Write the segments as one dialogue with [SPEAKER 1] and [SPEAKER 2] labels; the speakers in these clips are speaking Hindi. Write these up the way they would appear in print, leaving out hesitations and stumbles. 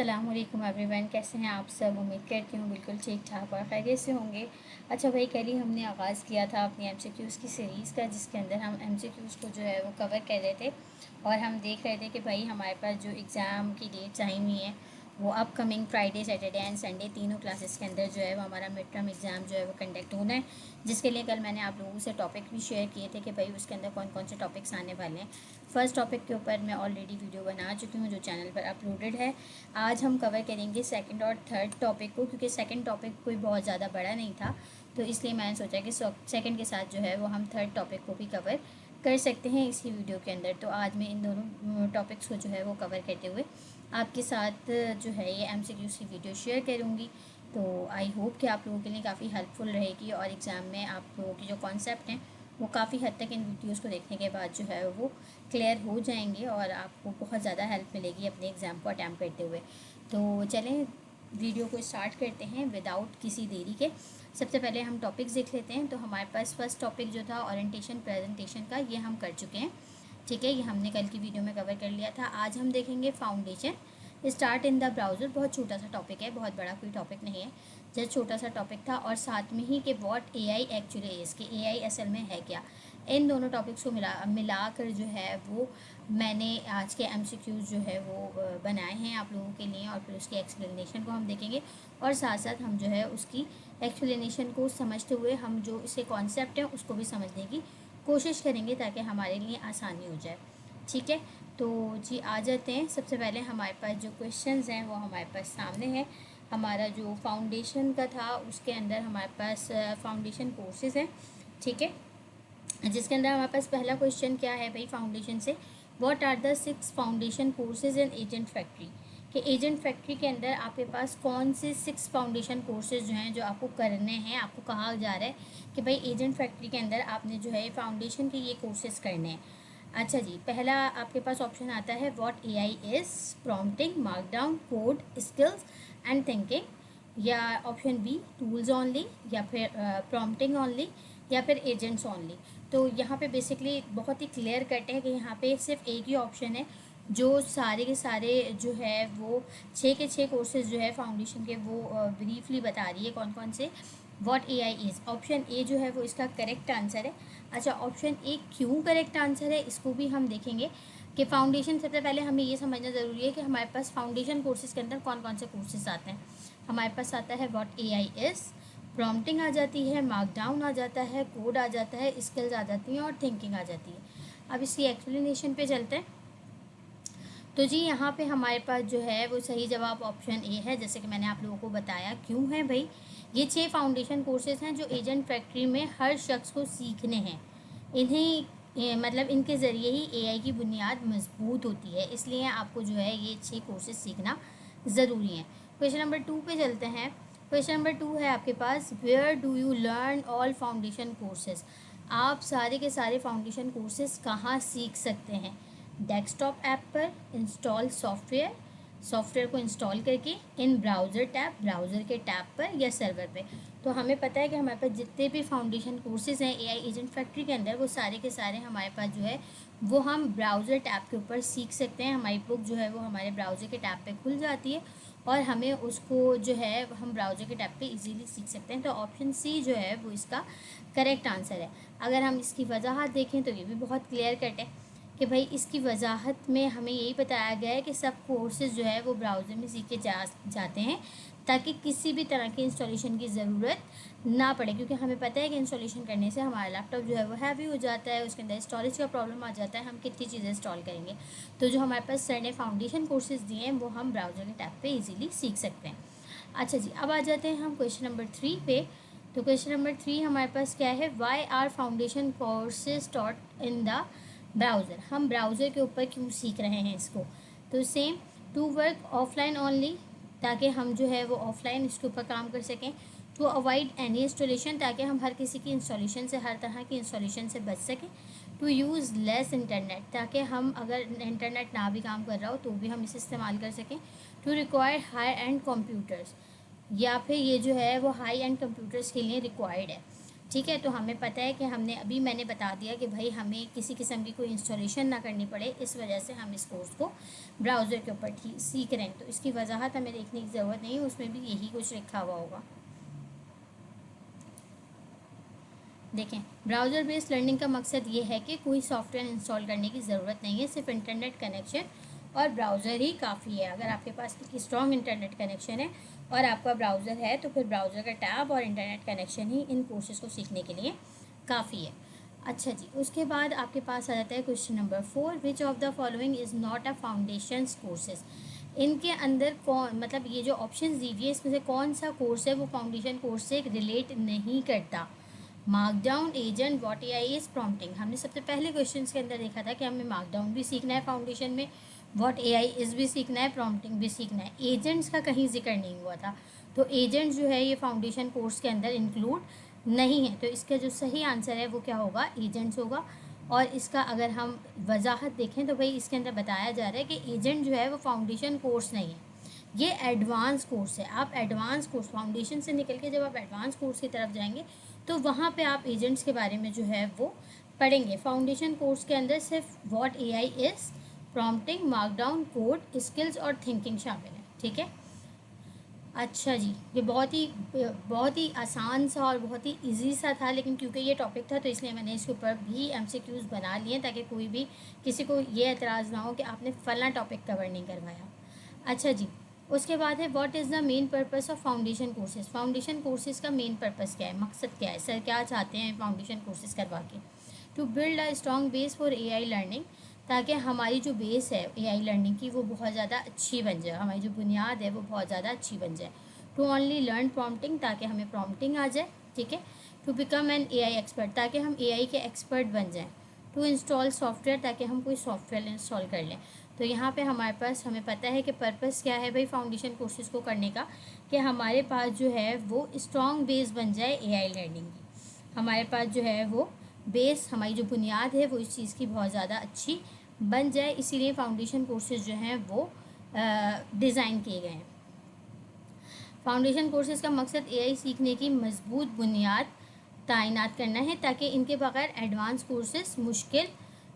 [SPEAKER 1] अस्सलाम वालेकुम एवरीवन, कैसे हैं आप सब। उम्मीद करती हूँ बिल्कुल ठीक ठाक और खैरियत से होंगे। अच्छा भाई, कल ही हमने आगाज़ किया था अपनी एमसीक्यूज़ की सीरीज़ का, जिसके अंदर हम एमसीक्यूज़ को जो है वो कवर कर रहे थे और हम देख रहे थे कि भाई हमारे पास जो एग्ज़ाम की डेट्स आई हुई हैं वो upcoming Friday, Saturday and Sunday तीनों क्लासेस के अंदर जो है वो हमारा मिड टर्म एग्ज़ाम जो है वो कंडक्ट होना है, जिसके लिए कल मैंने आप लोगों से टॉपिक भी शेयर किए थे कि भाई उसके अंदर कौन कौन से टॉपिक्स आने वाले हैं। फर्स्ट टॉपिक के ऊपर मैं ऑलरेडी वीडियो बना चुकी हूँ जो चैनल पर अपलोडेड है। आज हम कवर करेंगे सेकंड और थर्ड टॉपिक को, क्योंकि सेकंड टॉपिक कोई बहुत ज़्यादा बड़ा नहीं था, तो इसलिए मैंने सोचा कि सेकंड के साथ जो है वो हम थर्ड टॉपिक को भी कवर कर सकते हैं इसी वीडियो के अंदर। तो आज मैं इन दोनों टॉपिक्स को जो है वो कवर करते हुए आपके साथ जो है ये एमसीक्यूज़ की वीडियो शेयर करूँगी। तो आई होप कि आप लोगों के लिए काफ़ी हेल्पफुल रहेगी और एग्ज़ाम में आप लोगों के जो कॉन्सेप्ट हैं वो काफ़ी हद तक इन वीडियोस को देखने के बाद जो है वो क्लियर हो जाएंगे और आपको बहुत ज़्यादा हेल्प मिलेगी अपने एग्ज़ाम को अटैम्प्ट करते हुए। तो चलें वीडियो को स्टार्ट करते हैं विदाउट किसी देरी के। सबसे पहले हम टॉपिक्स देख लेते हैं। तो हमारे पास फर्स्ट टॉपिक जो था ओरिएंटेशन प्रेजेंटेशन का, ये हम कर चुके हैं, ठीक है, ये हमने कल की वीडियो में कवर कर लिया था। आज हम देखेंगे foundation start in the browser. बहुत छोटा सा टॉपिक है, बहुत बड़ा कोई टॉपिक नहीं है, जस्ट छोटा सा टॉपिक था। और साथ में ही कि व्हाट एआई एक्चुअली इज़, कि एआई असल में है क्या। इन दोनों टॉपिक्स को मिलाकर जो है वो मैंने आज के एमसीक्यूज़ जो है वो बनाए हैं आप लोगों के लिए, और फिर उसकी एक्सप्लेनेशन को हम देखेंगे और साथ साथ हम जो है उसकी एक्सप्लेनेशन को समझते हुए हम जो इसके कॉन्सेप्ट हैं उसको भी समझने की कोशिश करेंगे ताकि हमारे लिए आसानी हो जाए, ठीक है। तो जी आ जाते हैं। सबसे पहले हमारे पास जो क्वेश्चंस हैं वो हमारे पास सामने है। हमारा जो फाउंडेशन का था उसके अंदर हमारे पास फाउंडेशन कोर्सेज़ हैं, ठीक है, जिसके अंदर हमारे पास पहला क्वेश्चन क्या है भाई फाउंडेशन से, what are the 6 foundation courses in agent factory. कि एजेंट फैक्ट्री के अंदर आपके पास कौन से 6 फाउंडेशन कोर्सेज जो हैं जो आपको करने हैं। आपको कहा जा रहा है कि भाई एजेंट फैक्ट्री के अंदर आपने जो है फाउंडेशन के ये कोर्सेज करने हैं। अच्छा जी, पहला आपके पास ऑप्शन आता है what AI is, prompting, markdown, code skills and thinking, या ऑप्शन बी टूल्स ओनली, या फिर प्रॉम्प्टिंग ओनली, या फिर एजेंट्स ओनली। तो यहाँ पे बेसिकली बहुत ही क्लियर कट है कि यहाँ पे सिर्फ एक ही ऑप्शन है जो सारे के सारे जो है वो 6 के 6 कोर्सेज जो है फाउंडेशन के वो ब्रीफली बता रही है कौन कौन से। What AI is, option A जो है वो इसका करेक्ट आंसर है। अच्छा, ऑप्शन ए क्यों करेक्ट आंसर है इसको भी हम देखेंगे कि फाउंडेशन, सबसे पहले हमें ये समझना ज़रूरी है कि हमारे पास फाउंडेशन कोर्सेज के अंदर कौन कौन से कोर्सेज आते हैं। हमारे पास आता है व्हाट एआई इज़, प्रॉम्प्टिंग आ जाती है, मार्कडाउन आ जाता है, कोड आ जाता है, स्किल्स आ जाती हैं और थिंकिंग आ जाती है। अब इसकी एक्सप्लेनेशन पे चलते हैं। तो जी यहाँ पे हमारे पास जो है वो सही जवाब ऑप्शन ए है, जैसे कि मैंने आप लोगों को बताया। क्यों है भाई, ये 6 फाउंडेशन कोर्सेज हैं जो एजेंट फैक्ट्री में हर शख्स को सीखने हैं। इन्हें मतलब इनके ज़रिए ही एआई की बुनियाद मजबूत होती है, इसलिए आपको जो है ये 6 कोर्सेज सीखना ज़रूरी है। क्वेश्चन नंबर 2 पे चलते हैं। क्वेश्चन नंबर 2 है आपके पास, where do you learn all foundation courses. आप सारे के सारे फाउंडेशन कोर्सेज कहाँ सीख सकते हैं। डेस्कटॉप ऐप पर, इंस्टॉल सॉफ्टवेयर को इंस्टॉल करके, इन ब्राउज़र टैब, ब्राउज़र के टैब पर, या सर्वर पे। तो हमें पता है कि हमारे पास जितने भी फाउंडेशन कोर्सेज हैं एआई एजेंट फैक्ट्री के अंदर वो सारे के सारे हमारे पास जो है वो हम ब्राउज़र टैब के ऊपर सीख सकते हैं। हमारी बुक जो है वो हमारे ब्राउज़र के टैब पे खुल जाती है और हमें उसको जो है हम ब्राउज़र के टैब पे इजीली सीख सकते हैं। तो ऑप्शन सी जो है वो इसका करेक्ट आंसर है। अगर हम इसकी वजाहत देखें तो ये भी बहुत क्लियर कट है कि भाई इसकी वजाहत में हमें यही बताया गया है कि सब कोर्सेज जो है वो ब्राउज़र में सीखे जाते हैं ताकि किसी भी तरह की इंस्टॉलेशन की ज़रूरत ना पड़े, क्योंकि हमें पता है कि इंस्टॉलेशन करने से हमारा लैपटॉप जो है वो हैवी हो जाता है, उसके अंदर स्टोरेज का प्रॉब्लम आ जाता है, हम कितनी चीज़ें इंस्टॉल करेंगे। तो जो हमारे पास सर ने फाउंडेशन कोर्सेज दिए हैं वो हम ब्राउज़र के टैब पे ईजिली सीख सकते हैं। अच्छा जी, अब आ जाते हैं हम क्वेश्चन नंबर 3 पे। तो क्वेश्चन नंबर 3 हमारे पास क्या है, why are foundation courses taught in the browser. हम ब्राउज़र के ऊपर क्यों सीख रहे हैं इसको। तो same, to work offline only, ताकि हम जो है वो ऑफलाइन इसके ऊपर काम कर सकें। टू अवॉइड एनी इंस्टॉलेशन, ताकि हम हर किसी की इंस्टॉलेशन से, हर तरह की इंस्टॉलेशन से बच सकें। टू यूज़ लेस इंटरनेट, ताकि हम अगर इंटरनेट ना भी काम कर रहा हो तो भी हम इसे इस्तेमाल कर सकें। To require high end computers, या फिर ये जो है वो हाई एंड कंप्यूटर्स के लिए रिक्वायर्ड है, ठीक है। तो हमें पता है कि हमने अभी मैंने बता दिया कि भाई हमें किसी किस्म की कोई इंस्टॉलेशन ना करनी पड़े, इस वजह से हम इस कोर्स को ब्राउज़र के ऊपर सीख रहे हैं। तो इसकी वजाहत हमें देखने की ज़रूरत नहीं है, उसमें भी यही कुछ लिखा हुआ होगा। देखें, ब्राउज़र बेस्ड लर्निंग का मकसद ये है कि कोई सॉफ्टवेयर इंस्टॉल करने की ज़रूरत नहीं है, सिर्फ इंटरनेट कनेक्शन और ब्राउज़र ही काफ़ी है। अगर आपके पास एक स्ट्रॉन्ग इंटरनेट कनेक्शन है और आपका ब्राउज़र है, तो फिर ब्राउज़र का टैब और इंटरनेट कनेक्शन ही इन कोर्सेज़ को सीखने के लिए काफ़ी है। अच्छा जी, उसके बाद आपके पास आ जाता है question number 4, which of the following is not a foundation courses. इनके अंदर कौन, मतलब ये जो ऑप्शन दीजिए इसमें से कौन सा कोर्स है वो फाउंडेशन कोर्स से रिलेट नहीं करता। Markdown, agent, what AI is prompting. हमने सबसे पहले क्वेश्चन के अंदर देखा था कि हमें मार्कडाउन भी सीखना है फाउंडेशन में, व्हाट एआई इज भी सीखना है, प्रॉम्प्टिंग भी सीखना है। एजेंट्स का कहीं जिक्र नहीं हुआ था, तो एजेंट जो है ये फाउंडेशन कोर्स के अंदर इंक्लूड नहीं है। तो इसका जो सही आंसर है वो क्या होगा, एजेंट्स होगा। और इसका अगर हम वजाहत देखें तो भाई इसके अंदर बताया जा रहा है कि एजेंट जो है वो फाउंडेशन कोर्स नहीं है, ये एडवांस कोर्स है। आप एडवांस कोर्स, फाउंडेशन से निकल के जब आप एडवांस कोर्स की तरफ जाएंगे तो वहाँ पे आप एजेंट्स के बारे में जो है वो पढ़ेंगे। फाउंडेशन कोर्स के अंदर सिर्फ what AI is, prompting, markdown, code, skills और थिंकिंग शामिल है। ठीक है। अच्छा जी, ये बहुत ही आसान सा और बहुत ही इजी सा था, लेकिन क्योंकि ये टॉपिक था तो इसलिए मैंने इसके ऊपर भी एमसीक्यूज़ बना लिए ताकि कोई भी किसी को ये एतराज़ ना हो कि आपने फला टॉपिक कवर नहीं करवाया। अच्छा जी, उसके बाद है what is the main purpose of foundation courses. Foundation courses का मेन पर्पस क्या है, मकसद क्या है, सर क्या चाहते हैं फाउंडेशन कोर्सेज करवा के। To build a strong base for AI learning, ताकि हमारी जो बेस है एआई लर्निंग की वो बहुत ज़्यादा अच्छी बन जाए, हमारी जो बुनियाद है वो बहुत ज़्यादा अच्छी बन जाए। टू ओनली लर्न प्रॉम्प्टिंग, ताकि हमें प्रॉम्प्टिंग आ जाए। ठीक है। To become an AI expert, ताकि हम एआई के एक्सपर्ट बन जाएं। टू इंस्टॉल सॉफ्टवेयर, ताकि हम कोई सॉफ्टवेयर इंस्टॉल कर लें। तो यहाँ पे हमारे पास, हमें पता है कि पर्पस क्या है भाई फाउंडेशन कोर्सेज को करने का, कि हमारे पास जो है वो स्ट्रॉन्ग बेस बन जाए एआई लर्निंग की। हमारे पास जो है वो बेस, हमारी जो बुनियाद है वो इस चीज़ की बहुत ज़्यादा अच्छी बन जाए, इसीलिए फाउंडेशन कोर्सेज जो हैं वो डिज़ाइन किए गए हैं। फाउंडेशन कोर्सेज का मकसद एआई सीखने की मजबूत बुनियाद तैनात करना है, ताकि इनके बगैर एडवांस कोर्सेज मुश्किल।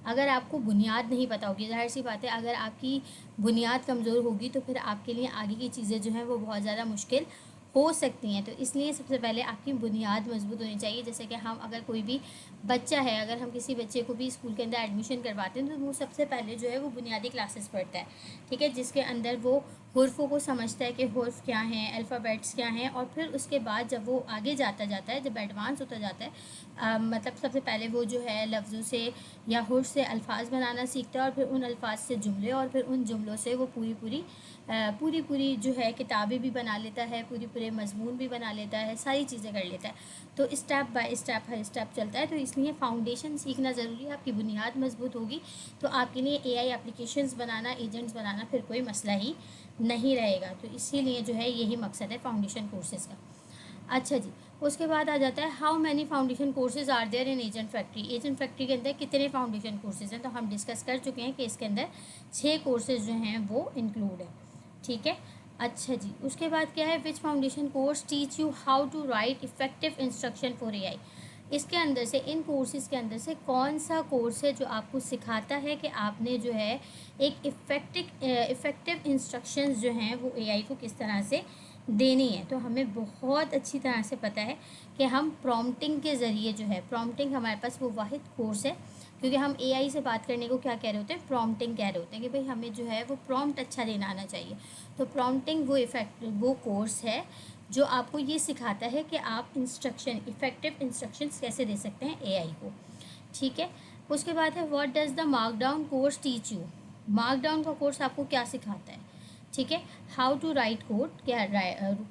[SPEAKER 1] अगर आपको बुनियाद नहीं पता होगी, जाहिर सी बात है, अगर आपकी बुनियाद कमज़ोर होगी तो फिर आपके लिए आगे की चीज़ें जो हैं वो बहुत ज़्यादा मुश्किल हो सकती हैं। तो इसलिए सबसे पहले आपकी बुनियाद मजबूत होनी चाहिए। जैसे कि हम, अगर कोई भी बच्चा है, अगर हम किसी बच्चे को भी स्कूल के अंदर एडमिशन करवाते हैं तो वो सबसे पहले जो है वो बुनियादी क्लासेस पढ़ता है। ठीक है, जिसके अंदर वो हुर्फ़ों को समझता है कि हुर्फ़ क्या हैं, अल्फ़ाबेट्स क्या हैं, और फिर उसके बाद जब वो आगे जाता है, जब एडवांस होता जाता है, मतलब सबसे पहले वो जो है लफ्ज़ों से या हुर्फ़ से अल्फ़ाज बनाना सीखता है, और फिर उन अल्फ़ाज से जुमले, और फिर उन जुमलों से वो पूरी जो है किताबें भी बना लेता है, पूरे मज़मून भी बना लेता है, सारी चीज़ें कर लेता है। तो step by step her step चलता है। तो इसलिए फ़ाउंडेशन सीखना ज़रूरी है। आपकी बुनियाद मजबूत होगी तो आपके लिए एआई एप्लीकेशंस बनाना, एजेंट्स बनाना फिर कोई मसला ही नहीं रहेगा। तो इसीलिए जो है यही मकसद है फाउंडेशन कोर्सेज़ का। अच्छा जी, उसके बाद आ जाता है how many foundation courses are there in agent factory. Agent factory के अंदर कितने फाउंडेशन कोर्सेज हैं, तो हम डिस्कस कर चुके हैं कि इसके अंदर 6 कोर्सेज जो हैं वो इंक्लूड है। ठीक है। अच्छा जी, उसके बाद क्या है, which foundation course teach you how to write effective instruction for AI. इसके अंदर से, इन कोर्सेज के अंदर से कौन सा कोर्स है जो आपको सिखाता है कि आपने जो है एक इफ़ेक्टिव इंस्ट्रक्शंस जो हैं वो एआई को किस तरह से देनी है। तो हमें बहुत अच्छी तरह से पता है कि हम प्रॉम्प्टिंग के ज़रिए जो है, प्रॉम्प्टिंग हमारे पास वो वाहिद कोर्स है, क्योंकि हम एआई से बात करने को क्या कह रहे होते हैं, प्रॉम्प्टिंग कह रहे होते हैं कि भाई हमें जो है वो प्रॉम्प्ट अच्छा देना आना चाहिए। तो प्रॉम्प्टिंग वो कोर्स है जो आपको ये सिखाता है कि आप इफ़ेक्टिव इंस्ट्रक्शंस कैसे दे सकते हैं एआई को। ठीक है। उसके बाद है what does the markdown course teach you. Markdown का कोर्स आपको क्या सिखाता है। ठीक है। हाउ टू राइट कोड, क्या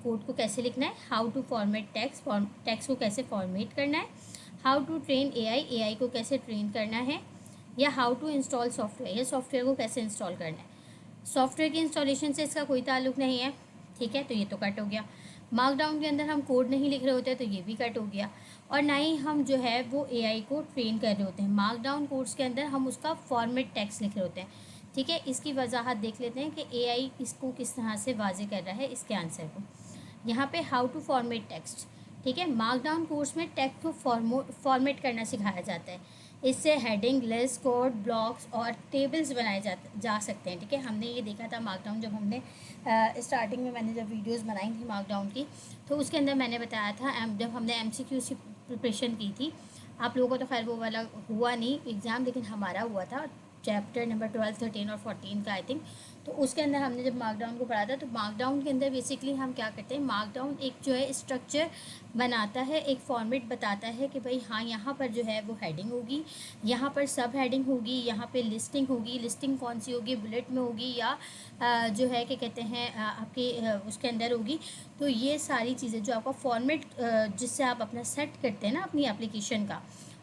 [SPEAKER 1] कोड को कैसे लिखना है। हाउ टू फॉर्मेट टेक्स्ट को कैसे फॉर्मेट करना है। हाउ टू ट्रेन एआई को कैसे ट्रेन करना है। या हाउ टू इंस्टॉल सॉफ्टवेयर, या सॉफ्टवेयर को कैसे इंस्टॉल करना है। सॉफ्टवेयर की इंस्टॉलेशन से इसका कोई ताल्लुक नहीं है। ठीक है, तो ये तो कट हो गया। मार्कडाउन के अंदर हम कोड नहीं लिख रहे होते तो ये भी कट हो गया। और ना ही हम जो है वो एआई को ट्रेन कर रहे होते हैं। मार्कडाउन कोर्स के अंदर हम उसका फॉर्मेट टेक्स्ट लिख रहे होते हैं। ठीक है, इसकी वजाहत देख लेते हैं कि एआई इसको किस तरह से वाजे कर रहा है इसके आंसर को। यहाँ पे हाउ टू फॉर्मेट टेक्स्ट, ठीक है। मार्कडाउन कोर्स में टेक्स्ट को फॉर्मेट करना सिखाया जाता है। इससे हेडिंग, लिस्ट, कोड, ब्लॉक्स और टेबल्स बनाए जा सकते हैं। ठीक है, हमने ये देखा था मार्कडाउन जब हमने स्टार्टिंग में मैंने जब वीडियोस बनाई थी मार्कडाउन की, तो उसके अंदर मैंने बताया था जब हमने एमसीक्यू की प्रिपरेशन की थी। आप लोगों को तो खैर वो वाला हुआ नहीं एग्ज़ाम, लेकिन हमारा हुआ था चैप्टर नंबर 12, 13 और 14 का आई थिंक। तो उसके अंदर हमने जब मार्कडाउन को पढ़ा था, तो मार्कडाउन के अंदर बेसिकली हम क्या करते हैं, मार्कडाउन एक जो है स्ट्रक्चर बनाता है, एक फॉर्मेट बताता है कि भाई हाँ यहाँ पर जो है वो हेडिंग होगी, यहाँ पर सब हेडिंग होगी, यहाँ पे लिस्टिंग होगी। लिस्टिंग कौन सी होगी, बुलेट में होगी या जो है क्या कहते हैं आपके उसके अंदर होगी। तो ये सारी चीज़ें जो आपका फॉर्मेट जिससे आप अपना सेट करते हैं ना अपनी एप्लीकेशन का,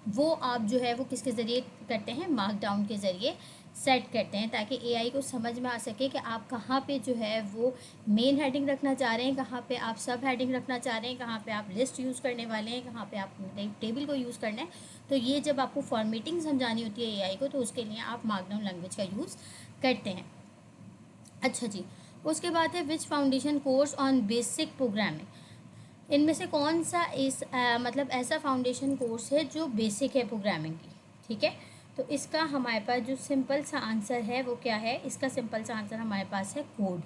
[SPEAKER 1] वो आप जो है वो किसके ज़रिए करते हैं, मार्कडाउन के ज़रिए सेट करते हैं, ताकि एआई को समझ में आ सके कि आप कहाँ पे जो है वो मेन हेडिंग रखना चाह रहे हैं, कहाँ पे आप सब हेडिंग रखना चाह रहे हैं, कहाँ पे आप लिस्ट यूज़ करने वाले हैं, कहाँ पे आप टेबल को यूज़ करना है। तो ये जब आपको फॉर्मेटिंग समझानी होती है एआई को, तो उसके लिए आप मार्कडाउन लैंग्वेज का यूज़ करते हैं। अच्छा जी, उसके बाद है which foundation course on basic programming. इनमें से कौन सा मतलब ऐसा फाउंडेशन कोर्स है जो बेसिक है प्रोग्रामिंग की। ठीक है, तो इसका हमारे पास जो सिंपल सा आंसर है वो क्या है, इसका सिंपल सा आंसर हमारे पास है कोड।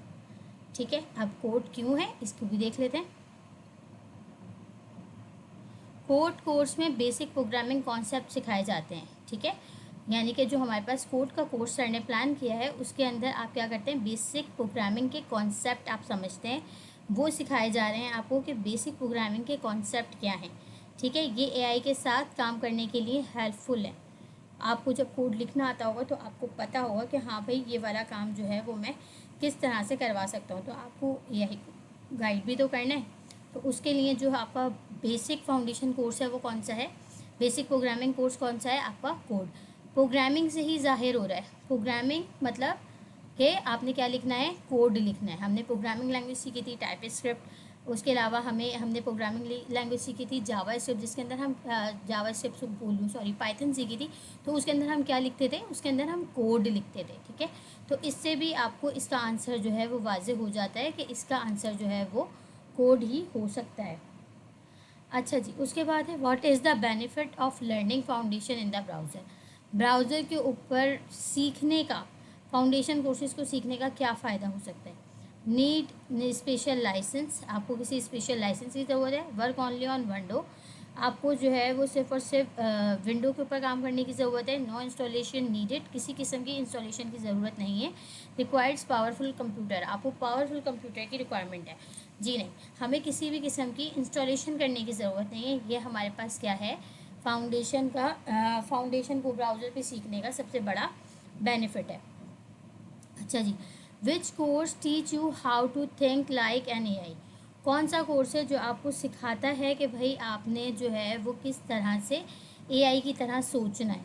[SPEAKER 1] ठीक है, अब कोड क्यों है इसको भी देख लेते हैं। कोड कोर्स में बेसिक प्रोग्रामिंग कॉन्सेप्ट सिखाए जाते हैं। ठीक है, यानी कि जो हमारे पास कोड का कोर्स सर ने प्लान किया है, उसके अंदर आप क्या करते हैं, बेसिक प्रोग्रामिंग के कॉन्सेप्ट आप समझते हैं, वो सिखाए जा रहे हैं आपको कि बेसिक प्रोग्रामिंग के कॉन्सेप्ट क्या हैं। ठीक है, ये एआई के साथ काम करने के लिए हेल्पफुल है। आपको जब कोड लिखना आता होगा तो आपको पता होगा कि हाँ भाई ये वाला काम जो है वो मैं किस तरह से करवा सकता हूँ, तो आपको यही गाइड भी तो करना है। तो उसके लिए जो आपका बेसिक फाउंडेशन कोर्स है वो कौन सा है, बेसिक प्रोग्रामिंग कोर्स कौन सा है, आपका कोड। प्रोग्रामिंग से ही जाहिर हो रहा है, प्रोग्रामिंग मतलब कि आपने क्या लिखना है, कोड लिखना है। हमने प्रोग्रामिंग लैंग्वेज सीखी थी टाइपस्क्रिप्ट, उसके अलावा हमने प्रोग्रामिंग लैंग्वेज सीखी थी जावा स्क्रिप्ट, जिसके अंदर हम जावा स्क्रिप्ट बोलूँ सॉरी पाइथन सीखी थी। तो उसके अंदर हम क्या लिखते थे, उसके अंदर हम कोड लिखते थे। ठीक है, तो इससे भी आपको इसका आंसर जो है वो वाज़े हो जाता है कि इसका आंसर जो है वो कोड ही हो सकता है। अच्छा जी, उसके बाद है what is the benefit of learning foundation in the browser. Browser के ऊपर सीखने का, फाउंडेशन कोर्सेज को सीखने का क्या फ़ायदा हो सकता है। नीड स्पेशल लाइसेंस, आपको किसी स्पेशल लाइसेंस की ज़रूरत है। वर्क ऑनली ऑन विंडो, आपको जो है वो सिर्फ और सिर्फ विंडो के ऊपर काम करने की ज़रूरत है। नो इंस्टॉलेशन नीडेड, किसी किस्म की इंस्टॉलेशन की ज़रूरत नहीं है। रिक्वायर्ड्स पावरफुल कंप्यूटर, आपको पावरफुल कंप्यूटर की रिक्वायरमेंट है। जी नहीं, हमें किसी भी किस्म की इंस्टॉलेशन करने की ज़रूरत नहीं है। ये हमारे पास क्या है, फाउंडेशन को ब्राउज़र पे सीखने का सबसे बड़ा बेनिफिट है। अच्छा जी, which course teach you how to think like an AI. कौन सा कोर्स है जो आपको सिखाता है कि भाई आपने जो है वो किस तरह से एआई की तरह सोचना है।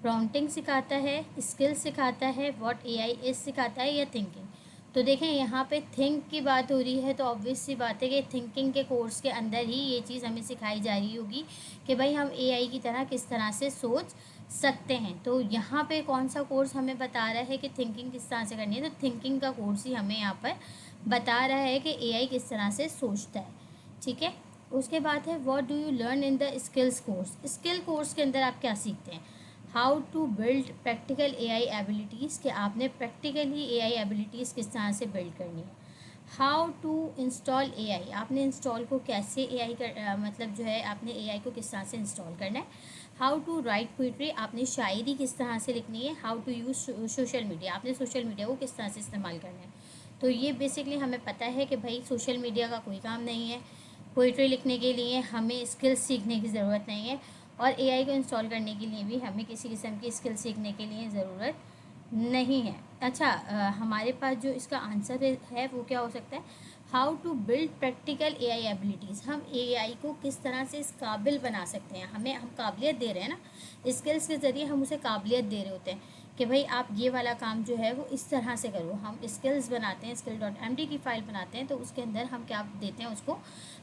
[SPEAKER 1] प्रॉम्प्टिंग सिखाता है, स्किल सिखाता है, व्हाट एआई इज सिखाता है, या थिंकिंग। तो देखें यहाँ पे थिंक की बात हो रही है, तो ऑब्वियस सी बात है कि थिंकिंग के कोर्स के अंदर ही ये चीज़ हमें सिखाई जा रही होगी कि भाई हम एआई की तरह किस तरह से सोच सकते हैं। तो यहाँ पे कौन सा कोर्स हमें बता रहा है कि थिंकिंग किस तरह से करनी है, तो थिंकिंग का कोर्स ही हमें यहाँ पर बता रहा है कि एआई किस तरह से सोचता है। ठीक है, उसके बाद है what do you learn in the skills course. Skill course के अंदर आप क्या सीखते हैं, how to build practical AI abilities, कि आपने प्रैक्टिकली एआई एबिलिटीज़ किस तरह से बिल्ड करनी है। हाउ टू इंस्टॉल एआई, आपने इंस्टॉल को कैसे एआई कर मतलब जो है आपने एआई को किस तरह से इंस्टॉल करना है। हाउ टू राइट पोइट्री, आपने शायरी किस तरह से लिखनी है। How to use social media, आपने सोशल मीडिया को किस तरह से इस्तेमाल करना है। तो ये बेसिकली हमें पता है कि भाई सोशल मीडिया का कोई काम नहीं है, पोइट्री लिखने के लिए हमें स्किल्स सीखने की ज़रूरत नहीं है, और एआई को इंस्टॉल करने के लिए भी हमें किसी किस्म की स्किल सीखने के लिए ज़रूरत नहीं है। अच्छा, हमारे पास जो इसका आंसर है वो क्या हो सकता है, how to build practical AI abilities. हम एआई को किस तरह से इस काबिल बना सकते हैं, हम काबिलियत दे रहे हैं ना, स्किल्स के ज़रिए हम उसे काबिलियत दे रहे होते हैं कि भाई आप ये वाला काम जो है वो इस तरह से करो। हम स्किल्स बनाते हैं, skill.md की फ़ाइल बनाते हैं, तो उसके अंदर हम क्या देते हैं उसको,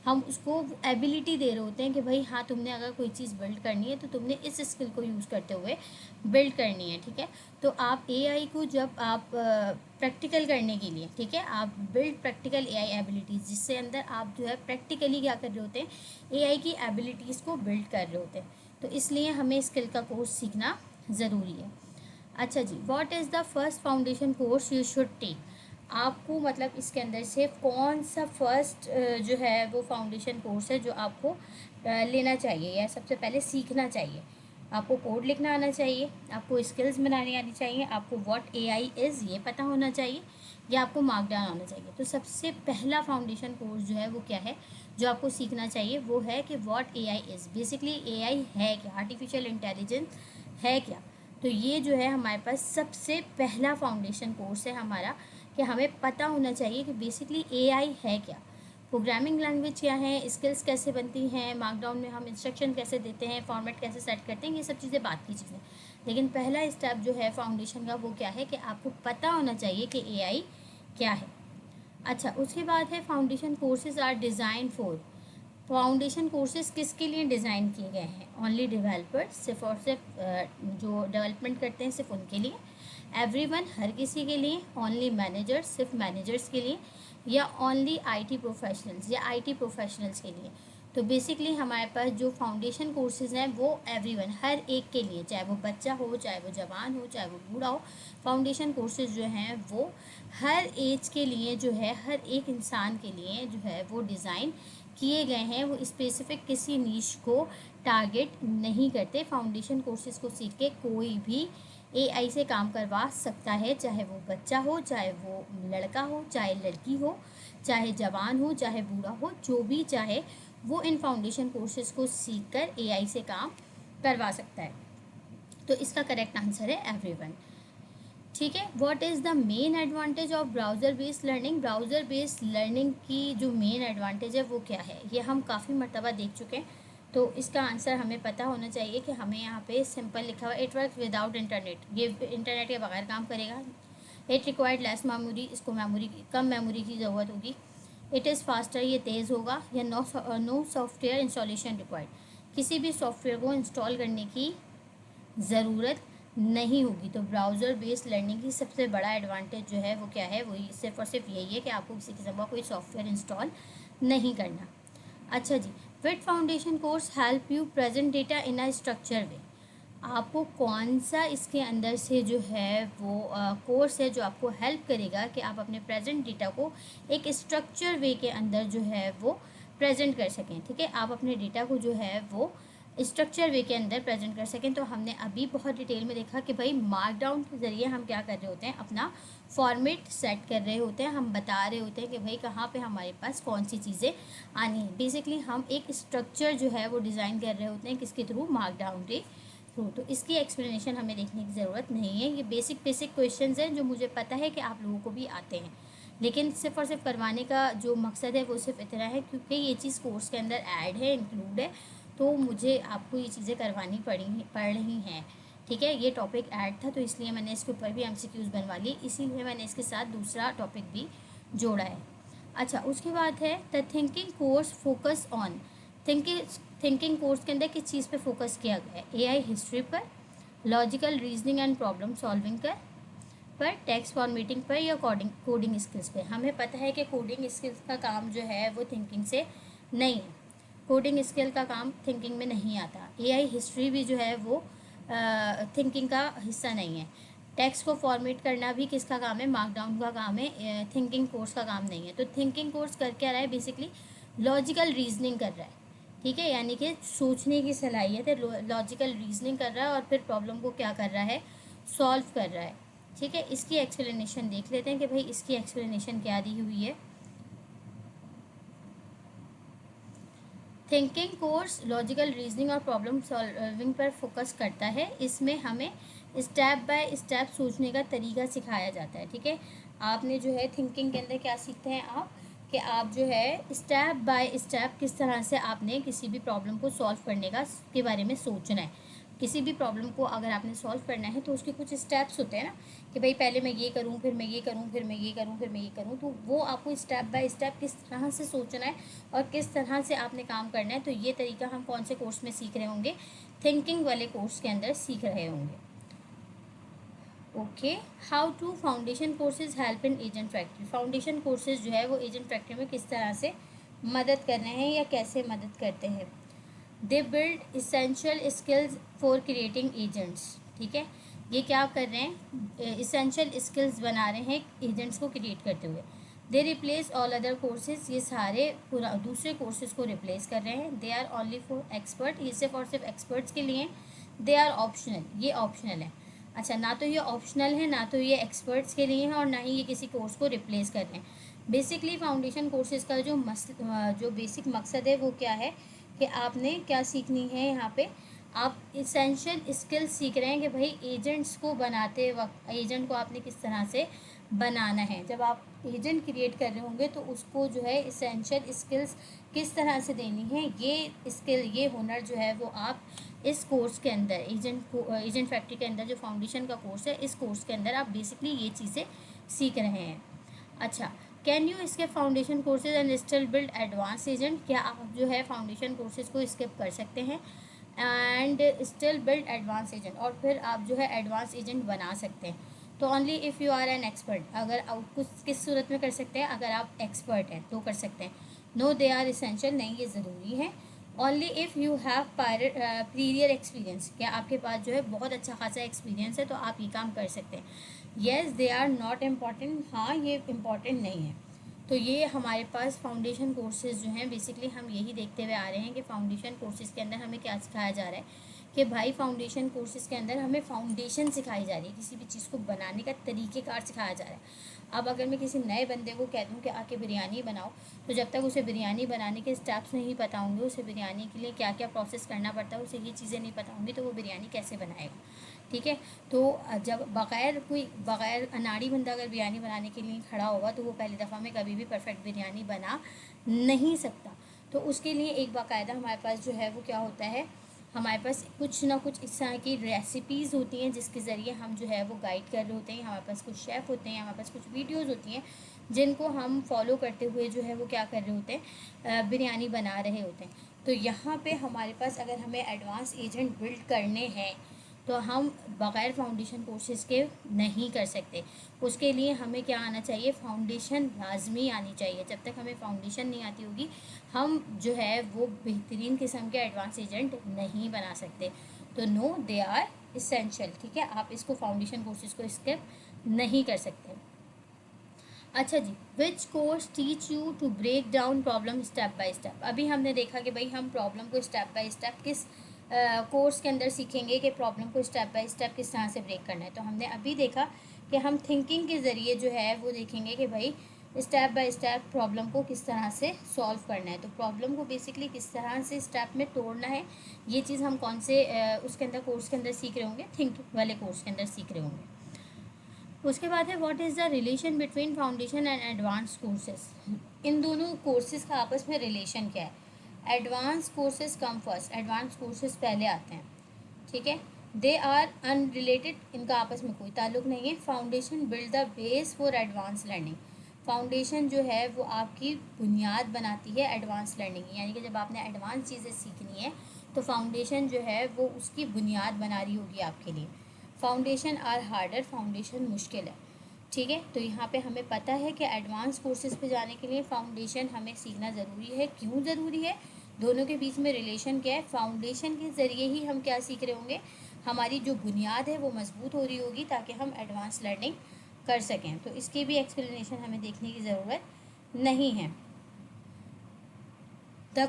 [SPEAKER 1] हम उसको एबिलिटी दे रहे होते हैं कि भाई हाँ तुमने अगर कोई चीज़ बिल्ड करनी है तो तुमने इस स्किल को यूज़ करते हुए बिल्ड करनी है, ठीक है। तो आप एआई को जब आप प्रैक्टिकल करने के लिए, ठीक है, आप बिल्ड प्रैक्टिकल एआई एबिलिटीज़, जिससे अंदर आप जो है प्रैक्टिकली क्या कर रहे होते हैं, एआई की एबिलिटीज़ को बिल्ड कर रहे होते हैं। तो इसलिए हमें स्किल का कोर्स सीखना ज़रूरी है। अच्छा जी, what is the first foundation course you should take. आपको मतलब इसके अंदर से कौन सा फर्स्ट जो है वो फाउंडेशन कोर्स है जो आपको लेना चाहिए या सबसे पहले सीखना चाहिए। आपको कोड लिखना आना चाहिए, आपको स्किल्स बनानी आनी चाहिए, आपको व्हाट एआई इज़ ये पता होना चाहिए, या आपको मार्कडाउन आना चाहिए। तो सबसे पहला फाउंडेशन कोर्स जो है वो क्या है जो आपको सीखना चाहिए, वो है कि what AI is. Basically AI है क्या, आर्टिफिशियल इंटेलिजेंस है क्या। तो ये जो है हमारे पास सबसे पहला फाउंडेशन कोर्स है हमारा, कि हमें पता होना चाहिए कि बेसिकली एआई है क्या, प्रोग्रामिंग लैंग्वेज क्या है, स्किल्स कैसे बनती हैं, मार्कडाउन में हम इंस्ट्रक्शन कैसे देते हैं, फॉर्मेट कैसे सेट करते हैं, ये सब चीज़ें बात की चीज़ें। लेकिन पहला स्टेप जो है फाउंडेशन का वो क्या है कि आपको पता होना चाहिए कि एआई क्या है। अच्छा, उसके बाद है foundation courses are design for. Foundation courses किसके लिए डिज़ाइन किए गए हैं, ओनली डेवलपर्स, सिर्फ और सिर्फ जो डेवलपमेंट करते हैं सिर्फ उनके लिए, एवरीवन हर किसी के लिए, ओनली मैनेजर्स सिर्फ मैनेजर्स के लिए, या ओनली आईटी प्रोफेशनल्स या आईटी प्रोफेशनल्स के लिए। तो बेसिकली हमारे पास जो फाउंडेशन कोर्सेज हैं वो एवरीवन हर एक के लिए, चाहे वो बच्चा हो, चाहे वो जवान हो, चाहे वो बूढ़ा हो, फाउंडेशन कोर्सेज जो हैं वो हर एज के लिए जो है, हर एक इंसान के लिए जो है वो डिज़ाइन किए गए हैं। वो स्पेसिफिक किसी नीश को टारगेट नहीं करते। फाउंडेशन कोर्सेज को सीख के कोई भी एआई से काम करवा सकता है, चाहे वो बच्चा हो, चाहे वो लड़का हो, चाहे लड़की हो, चाहे जवान हो, चाहे बूढ़ा हो, जो भी चाहे वो इन फाउंडेशन कोर्सेज को सीख कर एआई से काम करवा सकता है। तो इसका करेक्ट आंसर है एवरीवन। ठीक है, what is the main advantage of browser based learning. Browser based learning की जो मेन एडवांटेज है वो क्या है, ये हम काफ़ी मरतबा देख चुके हैं। तो इसका आंसर हमें पता होना चाहिए कि हमें यहाँ पे सिंपल लिखा हुआ इट वर्क विदाउट इंटरनेट, ये इंटरनेट के बगैर काम करेगा। इट रिक्वायर्ड लेस मेमोरी, इसको मेमोरी की कम मेमोरी की ज़रूरत होगी। इट इज़ फास्टर, ये तेज़ होगा। या नो सॉफ्टवेयर इंस्टॉलेशन रिक्वायर्ड, किसी भी सॉफ्टवेयर को इंस्टॉल करने की ज़रूरत नहीं होगी। तो ब्राउज़र बेस्ड लर्निंग की सबसे बड़ा एडवांटेज जो है वो क्या है, वही सिर्फ और सिर्फ यही है कि आपको किसी किस्म का कोई सॉफ्टवेयर इंस्टॉल नहीं करना। अच्छा जी, which foundation course help you present data in a structure way. आपको कौन सा इसके अंदर से जो है वो कोर्स है जो आपको हेल्प करेगा कि आप अपने प्रेजेंट डेटा को एक स्ट्रक्चर वे के अंदर जो है वो प्रेजेंट कर सकें। ठीक है, आप अपने डेटा को जो है वो स्ट्रक्चर वे के अंदर प्रेजेंट कर सकें। तो हमने अभी बहुत डिटेल में देखा कि भाई मार्कडाउन के ज़रिए हम क्या कर रहे होते हैं, अपना फॉर्मेट सेट कर रहे होते हैं, हम बता रहे होते हैं कि भाई कहाँ पे हमारे पास कौन सी चीज़ें आनी है। बेसिकली हम एक स्ट्रक्चर जो है वो डिज़ाइन कर रहे होते हैं, किसके थ्रू, मार्कडाउन के थ्रू। तो इसकी एक्सप्लेनेशन हमें देखने की ज़रूरत नहीं है। ये बेसिक बेसिक क्वेश्चंस हैं जो मुझे पता है कि आप लोगों को भी आते हैं, लेकिन सिर्फ और सिर्फ करवाने का जो मकसद है वो सिर्फ इतना है क्योंकि ये चीज़ कोर्स के अंदर ऐड है, इंक्लूड है, तो मुझे आपको ये चीज़ें करवानी पड़ रही हैं। ठीक है, ये टॉपिक ऐड था तो इसलिए मैंने इसके ऊपर भी एमसीक्यूज़ बनवा लिए, इसीलिए मैंने इसके साथ दूसरा टॉपिक भी जोड़ा है। अच्छा, उसके बाद है the thinking course focus on. Thinking course के अंदर किस चीज़ पे फोकस किया गया है, एआई हिस्ट्री पर, logical reasoning and problem solving पर, टेक्स्ट फॉर्मेटिंग पर, या कोडिंग स्किल्स पे। हमें पता है कि कोडिंग स्किल्स का काम जो है वो थिंकिंग से नहीं है, कोडिंग स्किल का काम थिंकिंग में नहीं आता। एआई हिस्ट्री भी जो है वो थिंकिंग का हिस्सा नहीं है। टेक्स्ट को फॉर्मेट करना भी किसका काम है, मार्कडाउन का काम है, थिंकिंग कोर्स का काम नहीं है। तो थिंकिंग कोर्स कर क्या रहा है, बेसिकली लॉजिकल रीजनिंग कर रहा है। ठीक है, यानी कि सोचने की सलाहियत है, लॉजिकल रीजनिंग कर रहा है और फिर प्रॉब्लम को क्या कर रहा है, सॉल्व कर रहा है। ठीक है, इसकी एक्सप्लेनेशन देख लेते हैं कि भाई इसकी एक्सप्लेनेशन क्या दी हुई है। थिंकिंग कोर्स लॉजिकल रीजनिंग और प्रॉब्लम सॉल्विंग पर फोकस करता है। इसमें हमें स्टेप बाय स्टेप सोचने का तरीका सिखाया जाता है। ठीक है, आपने जो है थिंकिंग के अंदर क्या सीखते हैं आप, कि आप जो है स्टेप बाय स्टेप किस तरह से आपने किसी भी प्रॉब्लम को सॉल्व करने का के बारे में सोचना है। किसी भी प्रॉब्लम को अगर आपने सॉल्व करना है तो उसके कुछ स्टेप्स होते हैं ना, कि भाई पहले मैं ये करूँ, फिर मैं ये करूँ, फिर मैं ये करूँ, फिर मैं ये करूँ। तो वो आपको स्टेप बाय स्टेप किस तरह से सोचना है और किस तरह से आपने काम करना है, तो ये तरीका हम कौन से कोर्स में सीख रहे होंगे, थिंकिंग वाले कोर्स के अंदर सीख रहे होंगे। Okay, how to foundation courses help in agent factory. Foundation courses जो है वो एजेंट फैक्ट्री में किस तरह से मदद कर रहे हैं या कैसे मदद करते हैं। They build essential skills for creating agents. ठीक है, ये क्या कर रहे हैं, इसेंशियल स्किल्स बना रहे हैं एजेंट्स को क्रिएट करते हुए। दे रिप्लेस ऑल अदर कोर्सेज, ये सारे पूरा दूसरे कोर्सेज को रिप्लेस कर रहे हैं। They are only for expert, ये सिर्फ और सिर्फ एक्सपर्ट्स के लिए। दे आर ऑप्शनल, ये ऑप्शनल है। अच्छा, ना तो ये ऑप्शनल है, ना तो ये एक्सपर्ट्स के लिए है, और ना ही ये किसी कोर्स को रिप्लेस कर रहे हैं। बेसिकली फाउंडेशन कोर्सेज का जो बेसिक मकसद है वो क्या है कि आपने क्या सीखनी है यहाँ पे, आप इसेंशियल स्किल्स सीख रहे हैं कि भाई एजेंट्स को बनाते वक्त एजेंट को आपने किस तरह से बनाना है। जब आप एजेंट क्रिएट कर रहे होंगे तो उसको जो है इसेंशियल स्किल्स किस तरह से देनी है, ये स्किल, ये हुनर जो है वो आप इस कोर्स के अंदर एजेंट फैक्ट्री के अंदर जो फाउंडेशन का कोर्स है, इस कोर्स के अंदर आप बेसिकली ये चीज़ें सीख रहे हैं। अच्छा, can you skip foundation courses and still build advance agent. क्या आप जो है फाउंडेशन कोर्सेज को स्किप कर सकते हैं and still build advance agent, और फिर आप जो है एडवांस एजेंट बना सकते हैं। तो only if you are an expert, अगर आप कुछ किस सूरत में कर सकते हैं, अगर आप एक्सपर्ट हैं तो कर सकते हैं। नो दे आर इसेंशियल, नहीं ये ज़रूरी है। Only if you have praevia experience, क्या आपके पास जो है बहुत अच्छा खासा एक्सपीरियंस है तो आप ये काम कर सकते हैं। Yes they are not important, हाँ ये इम्पॉर्टेंट नहीं है। तो ये हमारे पास फाउंडेशन कोर्सेज जो हैं, बेसिकली हम यही देखते हुए आ रहे हैं कि फाउंडेशन कोर्सेज के अंदर हमें क्या सिखाया जा रहा है, कि भाई फाउंडेशन कोर्सेज के अंदर हमें फाउंडेशन सिखाई जा रही है, किसी भी चीज़ को बनाने का तरीक़ेकार सिखाया जा रहा है। अब अगर मैं किसी नए बंदे को कह दूँ कि आके बिरयानी बनाओ, तो जब तक उसे बिरयानी बनाने के स्टेप्स नहीं पता होंगे, उसे बिरयानी के लिए क्या क्या प्रोसेस करना पड़ता है, उसे ये चीज़ें नहीं पता होंगी, तो वो बिरयानी कैसे बनाएगा। ठीक है, तो जब बग़ैर अनाड़ी बंदा अगर बिरयानी बनाने के लिए खड़ा होगा तो वो पहली दफ़ा में कभी भी परफेक्ट बिरयानी बना नहीं सकता। तो उसके लिए एक बाकायदा हमारे पास जो है वो क्या होता है, हमारे पास कुछ ना कुछ इस तरह की रेसिपीज़ होती हैं जिसके ज़रिए हम जो है वो गाइड कर रहे होते हैं। हमारे पास कुछ शेफ़ होते हैं, हमारे पास कुछ वीडियोज़ होती हैं जिनको हम फॉलो करते हुए जो है वो क्या कर रहे होते हैं, बिरयानी बना रहे होते हैं। तो यहाँ पे हमारे पास अगर हमें एडवांस एजेंट बिल्ड करने हैं तो हम बग़ैर फाउंडेशन कोर्सेज़ के नहीं कर सकते। उसके लिए हमें क्या आना चाहिए, फाउंडेशन लाजमी आनी चाहिए। जब तक हमें फाउंडेशन नहीं आती होगी हम जो है वो बेहतरीन किस्म के एडवांस एजेंट नहीं बना सकते। तो नो दे आर इसेंशियल। ठीक है, आप इसको फाउंडेशन कोर्सेज़ को स्किप नहीं कर सकते। अच्छा जी, which course teach you to break down problem step by step. अभी हमने देखा कि भाई हम प्रॉब्लम को स्टेप बाय स्टेप किस कोर्स के अंदर सीखेंगे कि प्रॉब्लम को स्टेप बाय स्टेप किस तरह से ब्रेक करना है। तो हमने अभी देखा कि हम थिंकिंग के ज़रिए जो है वो देखेंगे कि भाई स्टेप बाय स्टेप प्रॉब्लम को किस तरह से सॉल्व करना है। तो प्रॉब्लम को बेसिकली किस तरह से स्टेप में तोड़ना है, ये चीज़ हम कौन से उसके अंदर कोर्स के अंदर सीख रहे होंगे, थिंकिंग वाले कोर्स के अंदर सीख रहे होंगे। उसके बाद है what is the relation between foundation and advance courses. इन दोनों कोर्सेज का आपस में रिलेशन क्या है। Advance courses come first, advance courses पहले आते हैं। ठीक है, दे आर अनरिलेटेड, इनका आपस में कोई ताल्लुक नहीं है। Foundation build the base for advance learning. Foundation जो है वो आपकी बुनियाद बनाती है एडवांस लर्निंग की, यानी कि जब आपने एडवांस चीज़ें सीखनी है तो फाउंडेशन जो है वो उसकी बुनियाद बना रही होगी आपके लिए। फाउंडेशन आर हार्डर, फाउंडेशन मुश्किल है। ठीक है, तो यहाँ पे हमें पता है कि एडवांस कोर्सेज पे जाने के लिए फाउंडेशन हमें सीखना ज़रूरी है। क्यों ज़रूरी है, दोनों के बीच में रिलेशन क्या है। फाउंडेशन के ज़रिए ही हम क्या सीख रहे होंगे, हमारी जो बुनियाद है वो मजबूत हो रही होगी ताकि हम एडवांस लर्निंग कर सकें। तो इसकी भी एक्सप्लेनेशन हमें देखने की ज़रूरत नहीं है। The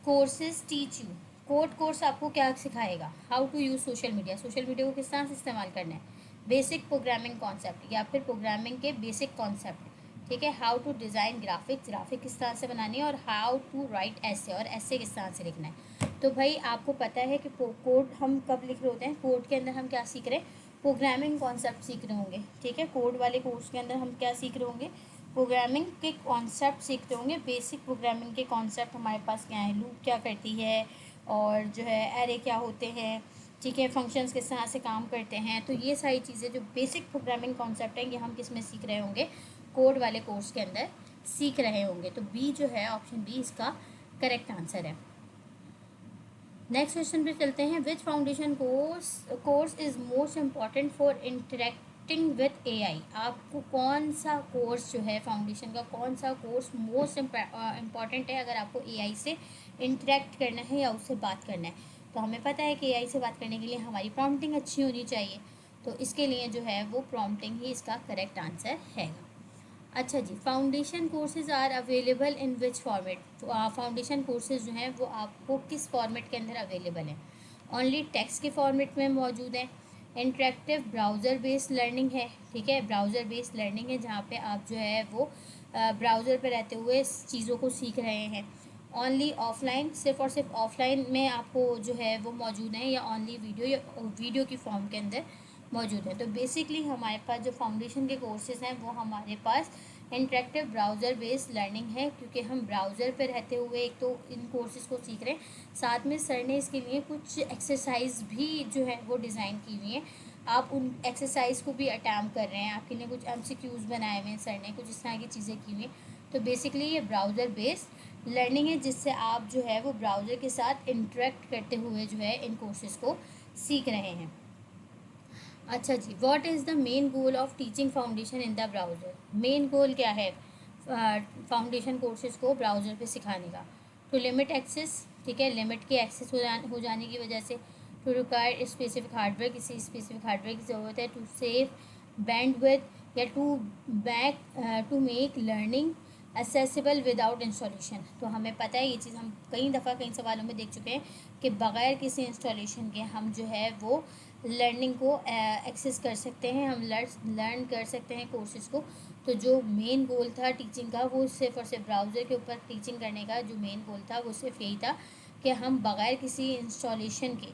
[SPEAKER 1] courses teach you, course आपको क्या सिखाएगा, how to use social media, social media को किस तरह से इस्तेमाल करना है, बेसिक प्रोग्रामिंग कॉन्सेप्ट या फिर प्रोग्रामिंग के बेसिक कॉन्सेप्ट। ठीक है, हाउ टू डिज़ाइन ग्राफिक किस तरह से बनानी है, और हाउ टू राइट ऐसे, और ऐसे किस तरह से लिखना है। तो भाई आपको पता है कि कोड हम कब लिख रहे होते हैं, कोड के अंदर हम क्या सीख रहे हैं, प्रोग्रामिंग कॉन्सेप्ट सीख रहे होंगे। ठीक है, कोड वाले कोर्स के अंदर हम क्या सीख रहे होंगे, प्रोग्रामिंग के कॉन्सेप्ट सीखते होंगे। बेसिक प्रोग्रामिंग के कॉन्सेप्ट हमारे पास क्या है, लूप क्या करती है, और जो है एरे क्या होते हैं। ठीक है, फंक्शंस किस तरह से काम करते हैं। तो ये सारी चीज़ें जो बेसिक प्रोग्रामिंग कॉन्सेप्ट हैं, ये हम किस में सीख रहे होंगे, कोड वाले कोर्स के अंदर सीख रहे होंगे। तो बी जो है, ऑप्शन बी इसका करेक्ट आंसर है। नेक्स्ट क्वेश्चन पे चलते हैं। Which foundation course is most important for interacting with AI. आपको कौन सा कोर्स जो है, फाउंडेशन का कौन सा कोर्स मोस्ट इम्पॉर्टेंट है अगर आपको एआई से इंटरेक्ट करना है या उससे बात करना है। तो हमें पता है कि एआई से बात करने के लिए हमारी प्रॉम्प्टिंग अच्छी होनी चाहिए, तो इसके लिए जो है वो प्रॉम्प्टिंग ही इसका करेक्ट आंसर है। अच्छा जी, foundation courses are available in which format. Foundation courses जो हैं वो आपको किस फॉर्मेट के अंदर अवेलेबल हैं। ओनली टेक्स्ट के फॉर्मेट में मौजूद है, इंटरेक्टिव ब्राउज़र बेस्ड लर्निंग है, ठीक है, ब्राउज़र बेस्ड लर्निंग है जहाँ पे आप जो है वो ब्राउज़र पे रहते हुए चीज़ों को सीख रहे हैं। ओनली ऑफलाइन, सिर्फ और सिर्फ ऑफलाइन में आपको जो है वो मौजूद है, या ओनली वीडियो या वीडियो की फॉर्म के अंदर मौजूद है। तो बेसिकली हमारे पास जो फाउंडेशन के कोर्सेज हैं वो हमारे पास इंटरेक्टिव ब्राउज़र बेस्ड लर्निंग है, क्योंकि हम ब्राउज़र पे रहते हुए एक तो इन कोर्सेज़ को सीख रहे हैं, साथ में सर ने इसके लिए कुछ एक्सरसाइज भी जो है वो डिज़ाइन की हुई हैं। आप उन एक्सरसाइज को भी अटैम्प्ट कर रहे हैं, आपके लिए कुछ MCQs बनाए हुए हैं सर ने, कुछ इस तरह की चीज़ें की हुई हैं। तो बेसिकली ये ब्राउज़र बेस्ड लर्निंग है, जिससे आप जो है वो ब्राउज़र के साथ इंटरेक्ट करते हुए जो है इन कोर्सेज़ को सीख रहे हैं। अच्छा जी, what is the main goal of teaching foundation in the browser. Main goal क्या है फाउंडेशन कोर्सेज को ब्राउज़र पे सिखाने का। टू लिमिट एक्सेस, ठीक है, लिमिट के एक्सेस हो जाने की वजह से। टू रिक्वायर स्पेसिफिक हार्डवेयर, किसी स्पेसिफिक हार्डवेयर की ज़रूरत है। टू सेव बैंडविड्थ, या to make learning accessible without installation. तो हमें पता है ये चीज़, हम कई दफ़ा कई सवालों में देख चुके हैं कि बग़ैर किसी इंस्टॉलेशन के हम जो है वो लर्निंग को एक्सेस कर सकते हैं, हम लर्न कर सकते हैं कोर्सेज़ को। तो जो मेन गोल था टीचिंग का, वो सिर्फ और सिर्फ ब्राउज़र के ऊपर टीचिंग करने का जो मेन गोल था वो सिर्फ यही था कि हम बग़ैर किसी इंस्टॉलेशन के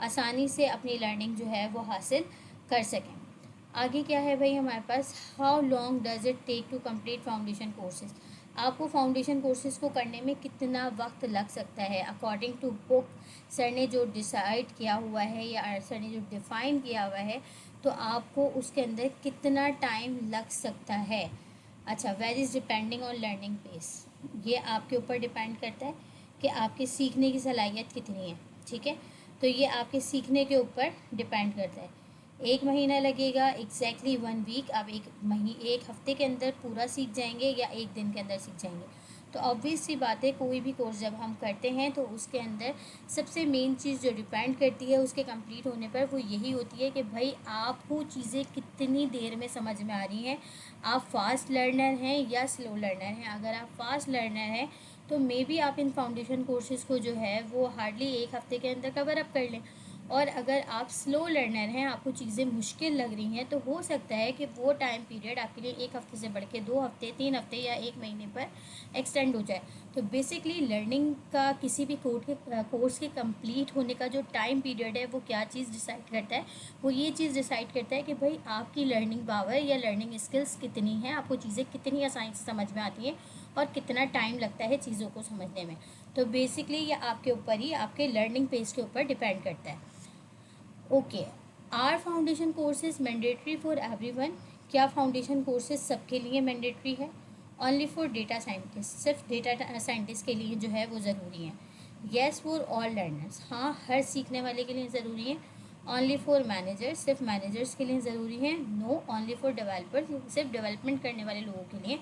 [SPEAKER 1] आसानी से अपनी लर्निंग जो है वो हासिल कर सकें। आगे क्या है भाई हमारे पास, how long does it take to complete foundation courses. आपको फाउंडेशन कोर्सेज को करने में कितना वक्त लग सकता है अकॉर्डिंग टू बुक। सर ने जो डिसाइड किया हुआ है या सर ने जो डिफ़ाइन किया हुआ है, तो आपको उसके अंदर कितना टाइम लग सकता है। अच्छा, where is depending on learning pace. ये आपके ऊपर डिपेंड करता है कि आपके सीखने की सलाहियत कितनी है, ठीक है। तो ये आपके सीखने के ऊपर डिपेंड करता है। 1 महीना लगेगा, एग्जैक्टली 1 वीक, आप एक हफ्ते के अंदर पूरा सीख जाएंगे या एक दिन के अंदर सीख जाएंगे। तो ऑब्वियस सी बात है, कोई भी कोर्स जब हम करते हैं तो उसके अंदर सबसे मेन चीज़ जो डिपेंड करती है उसके कंप्लीट होने पर, वो यही होती है कि भाई आपको चीज़ें कितनी देर में समझ में आ रही हैं, आप फास्ट लर्नर हैं या स्लो लर्नर हैं। अगर आप फास्ट लर्नर हैं तो मे बी आप इन फाउंडेशन कोर्सेज़ को जो है वो हार्डली एक हफ्ते के अंदर कवर अप कर लें। और अगर आप स्लो लर्नर हैं, आपको चीज़ें मुश्किल लग रही हैं, तो हो सकता है कि वो टाइम पीरियड आपके लिए एक हफ्ते से बढ़ के 2 हफ्ते, 3 हफ्ते या 1 महीने पर एक्सटेंड हो जाए। तो बेसिकली लर्निंग का किसी भी कोर्स के कंप्लीट होने का जो टाइम पीरियड है वो क्या चीज़ डिसाइड करता है, वो ये चीज़ डिसाइड करता है कि भाई आपकी लर्निंग पावर या लर्निंग स्किल्स कितनी हैं, आपको चीज़ें कितनी आसानी से समझ में आती हैं और कितना टाइम लगता है चीज़ों को समझने में। तो बेसिकली ये आपके ऊपर ही, आपके लर्निंग पेस के ऊपर डिपेंड करता है। Okay, are foundation courses mandatory for everyone. क्या फाउंडेशन कोर्सेज सबके लिए मैंडेटरी है। ओनली फॉर डेटा साइंटिस्ट, सिर्फ डेटा साइंटिस्ट के लिए जो है वो ज़रूरी है। येस फॉर ऑल लर्नर्स, हाँ हर सीखने वाले के लिए ज़रूरी है। ओनली फॉर मैनेजर्स, सिर्फ मैनेजर्स के लिए ज़रूरी है। नो ओनली फॉर डेवलपर्स, सिर्फ डेवलपमेंट करने वाले लोगों के लिए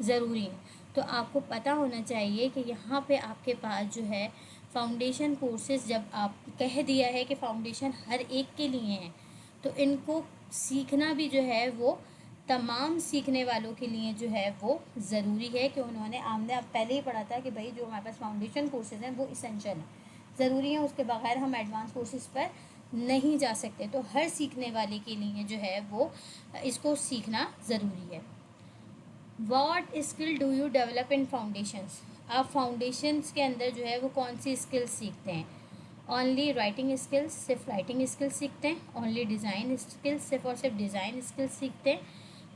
[SPEAKER 1] ज़रूरी है। तो आपको पता होना चाहिए कि यहाँ पे आपके पास जो है फाउंडेशन कोर्सेज, जब आप कह दिया है कि फाउंडेशन हर एक के लिए हैं, तो इनको सीखना भी जो है वो तमाम सीखने वालों के लिए जो है वो ज़रूरी है। कि उन्होंने आमने आप पहले ही पढ़ा था कि भाई जो हमारे पास फाउंडेशन कोर्सेज हैं वो इसेंशियल हैं, ज़रूरी है, उसके बगैर हम एडवांस कोर्सेज पर नहीं जा सकते। तो हर सीखने वाले के लिए जो है वो इसको सीखना ज़रूरी है। What skill do you develop in foundations. आप फाउंडेशंस के अंदर जो है वो कौन सी स्किल्स सीखते हैं। ओनली राइटिंग स्किल्स, सिर्फ राइटिंग स्किल्स सीखते हैं। ओनली डिज़ाइन स्किल्स, सिर्फ और सिर्फ डिज़ाइन स्किल्स सीखते हैं।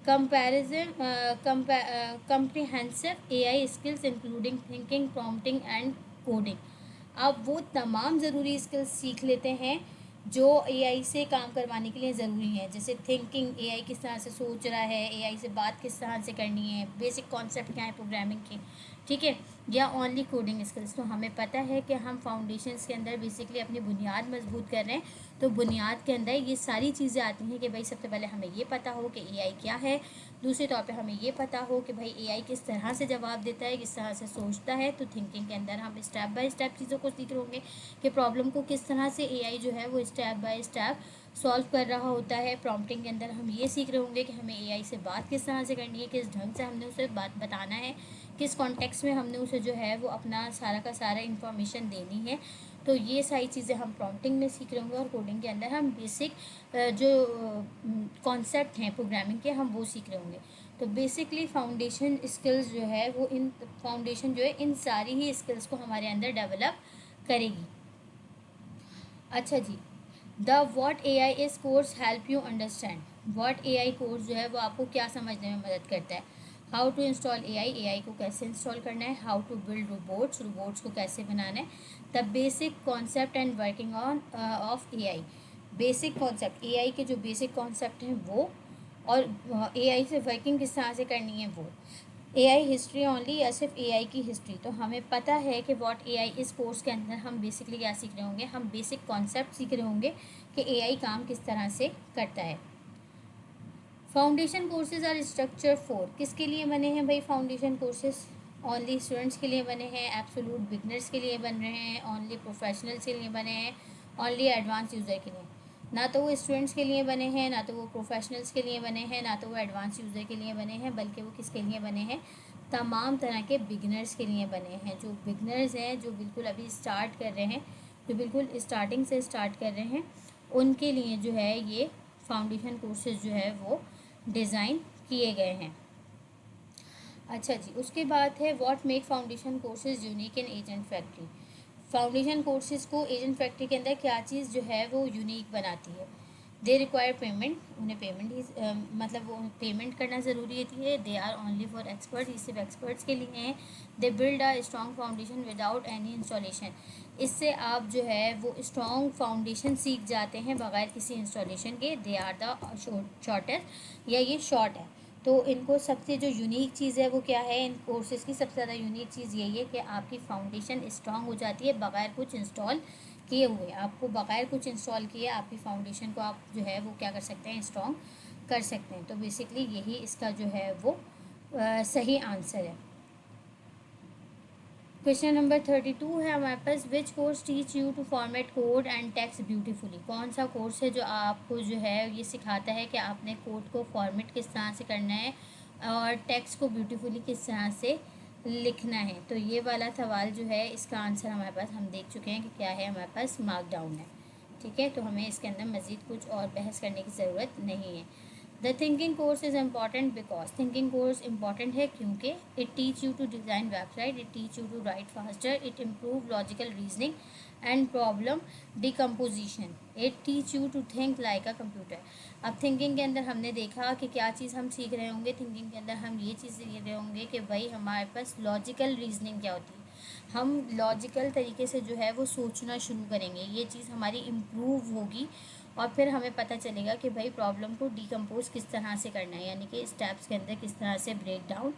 [SPEAKER 1] Comparison comprehensive AI skills including thinking, prompting and coding. आप वो तमाम ज़रूरी स्किल्स सीख लेते हैं जो एआई से काम करवाने के लिए ज़रूरी है, जैसे थिंकिंग, एआई किस तरह से सोच रहा है, एआई से बात किस तरह से करनी है, बेसिक कॉन्सेप्ट क्या है प्रोग्रामिंग के, ठीक है, या ओनली कोडिंग स्किल्स। तो हमें पता है कि हम फाउंडेशंस के अंदर बेसिकली अपनी बुनियाद मजबूत कर रहे हैं। तो बुनियाद के अंदर ये सारी चीज़ें आती हैं कि भाई सबसे पहले हमें ये पता हो कि एआई क्या है, दूसरे तौर पे हमें ये पता हो कि भाई एआई किस तरह से जवाब देता है, किस तरह से सोचता है। तो थिंकिंग के अंदर हम स्टेप बाय स्टेप चीज़ों को सीख रहे होंगे कि प्रॉब्लम को किस तरह से एआई जो है वो स्टेप बाय स्टेप सॉल्व कर रहा होता है। प्रॉम्प्टिंग के अंदर हम ये सीख रहे होंगे कि हमें एआई से बात किस तरह से करनी है, किस ढंग से हमने उसे बात बताना है, किस कॉन्टेक्स्ट में हमने उसे जो है वो अपना सारा का सारा इन्फॉर्मेशन देनी है। तो ये सारी चीज़ें हम प्रॉम्प्टिंग में सीख रहे होंगे, और कोडिंग के अंदर हम बेसिक जो कॉन्सेप्ट हैं प्रोग्रामिंग के हम वो सीख रहे होंगे। तो बेसिकली फाउंडेशन स्किल्स जो है वो इन फाउंडेशन जो है इन सारी ही स्किल्स को हमारे अंदर डेवलप करेगी। अच्छा जी, द वॉट ए आई इस course help you understand. What A I course जो है वो आपको क्या समझने में मदद करता है। हाउ टू इंस्टॉल ए आई को कैसे इंस्टॉल करना है। हाउ टू बिल्ड रोबोट्स को कैसे बनाना है। The basic concept and working on of A I. Basic concept, A I के जो बेसिक कॉन्सेप्ट हैं वो, और ए आई से वर्किंग किस तरह से करनी है वो। एआई हिस्ट्री ओनली, या सिर्फ एआई की हिस्ट्री। तो हमें पता है कि व्हाट एआई इस कोर्स के अंदर हम बेसिकली क्या सीख रहे होंगे, हम बेसिक कॉन्सेप्ट सीख रहे होंगे कि एआई काम किस तरह से करता है। Foundation courses are structure for, किसके लिए बने हैं भाई फाउंडेशन कोर्सेज। ओनली स्टूडेंट्स के लिए बने हैं, एब्सोल्यूट बिगनर्स के लिए बन रहे हैं, ओनली प्रोफेशनल्स के लिए बने हैं, ओनली एडवांस यूज़र के लिए। ना तो वो स्टूडेंट्स के लिए बने हैं, ना तो वो प्रोफेशनल्स के लिए बने हैं, ना तो वो एडवांस यूज़र के लिए बने हैं, बल्कि वो किसके लिए बने हैं, तमाम तरह के बिगनर्स के लिए बने हैं। जो बिगनर्स हैं, जो बिल्कुल अभी स्टार्ट कर रहे हैं, जो बिल्कुल स्टार्टिंग से स्टार्ट कर रहे हैं, उनके लिए जो है ये फाउंडेशन कोर्सेज जो है वो डिज़ाइन किए गए हैं। अच्छा जी, उसके बाद है what make foundation courses unique in agent factory. Foundation courses को एजेंट फैक्ट्री के अंदर क्या चीज़ जो है वो यूनिक बनाती है। दे रिक्वायर पेमेंट, उन्हें पेमेंट ही मतलब वो पेमेंट करना ज़रूरी है। They are only for expert, ये सिर्फ एक्सपर्ट्स के लिए हैं। They build a strong foundation without any installation. इससे आप जो है वो स्ट्रॉन्ग फाउंडेशन सीख जाते हैं बगैर किसी इंस्टॉलेशन के। दे आर द शॉर्टेस्ट, या ये शॉर्ट है। तो इनको सबसे जो यूनिक चीज़ है वो क्या है, इन कोर्सेज़ की सबसे ज़्यादा यूनिक चीज़ यही है कि आपकी फाउंडेशन स्ट्रांग हो जाती है बगैर कुछ इंस्टॉल किए हुए। आपको बगैर कुछ इंस्टॉल किए आपकी फाउंडेशन को आप जो है वो क्या कर सकते हैं, स्ट्रॉन्ग कर सकते हैं। तो बेसिकली यही इसका जो है वो सही आंसर है। क्वेश्चन नंबर 32 है हमारे पास, which course teach you to format code and text beautifully. कौन सा कोर्स है जो आपको जो है ये सिखाता है कि आपने कोड को फॉर्मेट किस तरह से करना है और टेक्स्ट को ब्यूटीफुली किस तरह से लिखना है। तो ये वाला सवाल जो है इसका आंसर हमारे पास हम देख चुके हैं कि क्या है, हमारे पास मार्क डाउन है। ठीक है, तो हमें इसके अंदर मज़ीद कुछ और बहस करने की ज़रूरत नहीं है। The thinking course is important because, thinking course important है क्योंकि it teach you to design website, it teach you to write faster, it improve logical reasoning and problem decomposition, it teach you to think like a computer. अब थिंकिंग के अंदर हमने देखा कि क्या चीज़ हम सीख रहे होंगे, थिंकिंग के अंदर हम ये चीज़ सीख रहे होंगे कि भाई हमारे पास लॉजिकल रीजनिंग क्या होती है। हम लॉजिकल तरीके से जो है वो सोचना शुरू करेंगे, ये चीज़ हमारी इम्प्रूव होगी, और फिर हमें पता चलेगा कि भाई प्रॉब्लम को डिकम्पोज किस तरह से करना है, यानी कि स्टेप्स के अंदर किस तरह से ब्रेक डाउन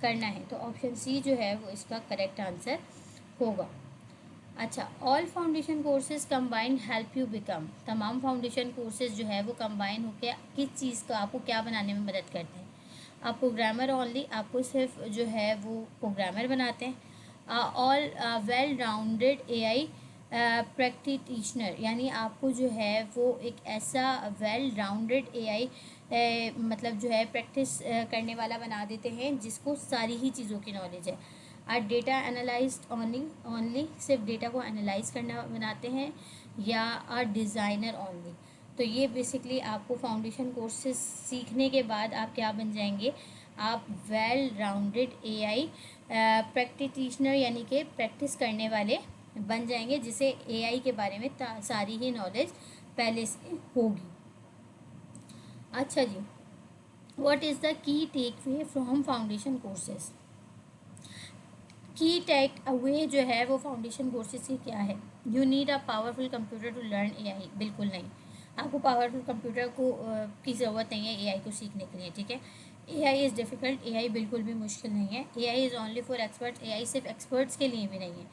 [SPEAKER 1] करना है। तो ऑप्शन सी जो है वो इसका करेक्ट आंसर होगा। अच्छा, all foundation courses combine help you become. तमाम फाउंडेशन कोर्सेज जो है वो कंबाइन होकर किस चीज़ का आपको क्या बनाने में मदद करते हैं। आप प्रोग्रामर ओनली, आपको सिर्फ जो है वो प्रोग्रामर बनाते हैं। ऑल वेल राउंडेड ए आई प्रैक्टिशनर, यानी आपको जो है वो एक ऐसा वेल राउंडेड ए आई मतलब जो है प्रैक्टिस करने वाला बना देते हैं जिसको सारी ही चीज़ों की नॉलेज है। आर डेटा एनालाइज ओनली, सिर्फ डेटा को एनालाइज करना बनाते हैं, या आर डिज़ाइनर ओनली। तो ये बेसिकली आपको फाउंडेशन कोर्सेज सीखने के बाद आप क्या बन जाएंगे, आप वेल राउंडेड ए आई प्रैक्टिशनर यानी कि प्रैक्टिस करने वाले बन जाएंगे, जिसे एआई के बारे में सारी ही नॉलेज पहले से होगी। अच्छा जी, what is the key takeaway from foundation courses. Key takeaway जो है वो फाउंडेशन कोर्सेज की क्या है? You need a powerful computer to learn AI. बिल्कुल नहीं, आपको पावरफुल कंप्यूटर को की ज़रूरत नहीं है एआई को सीखने के लिए, ठीक है। एआई इज़ डिफ़िकल्ट, एआई बिल्कुल भी मुश्किल नहीं है। AI is only for experts, AI सिर्फ एक्सपर्ट्स के लिए भी नहीं है।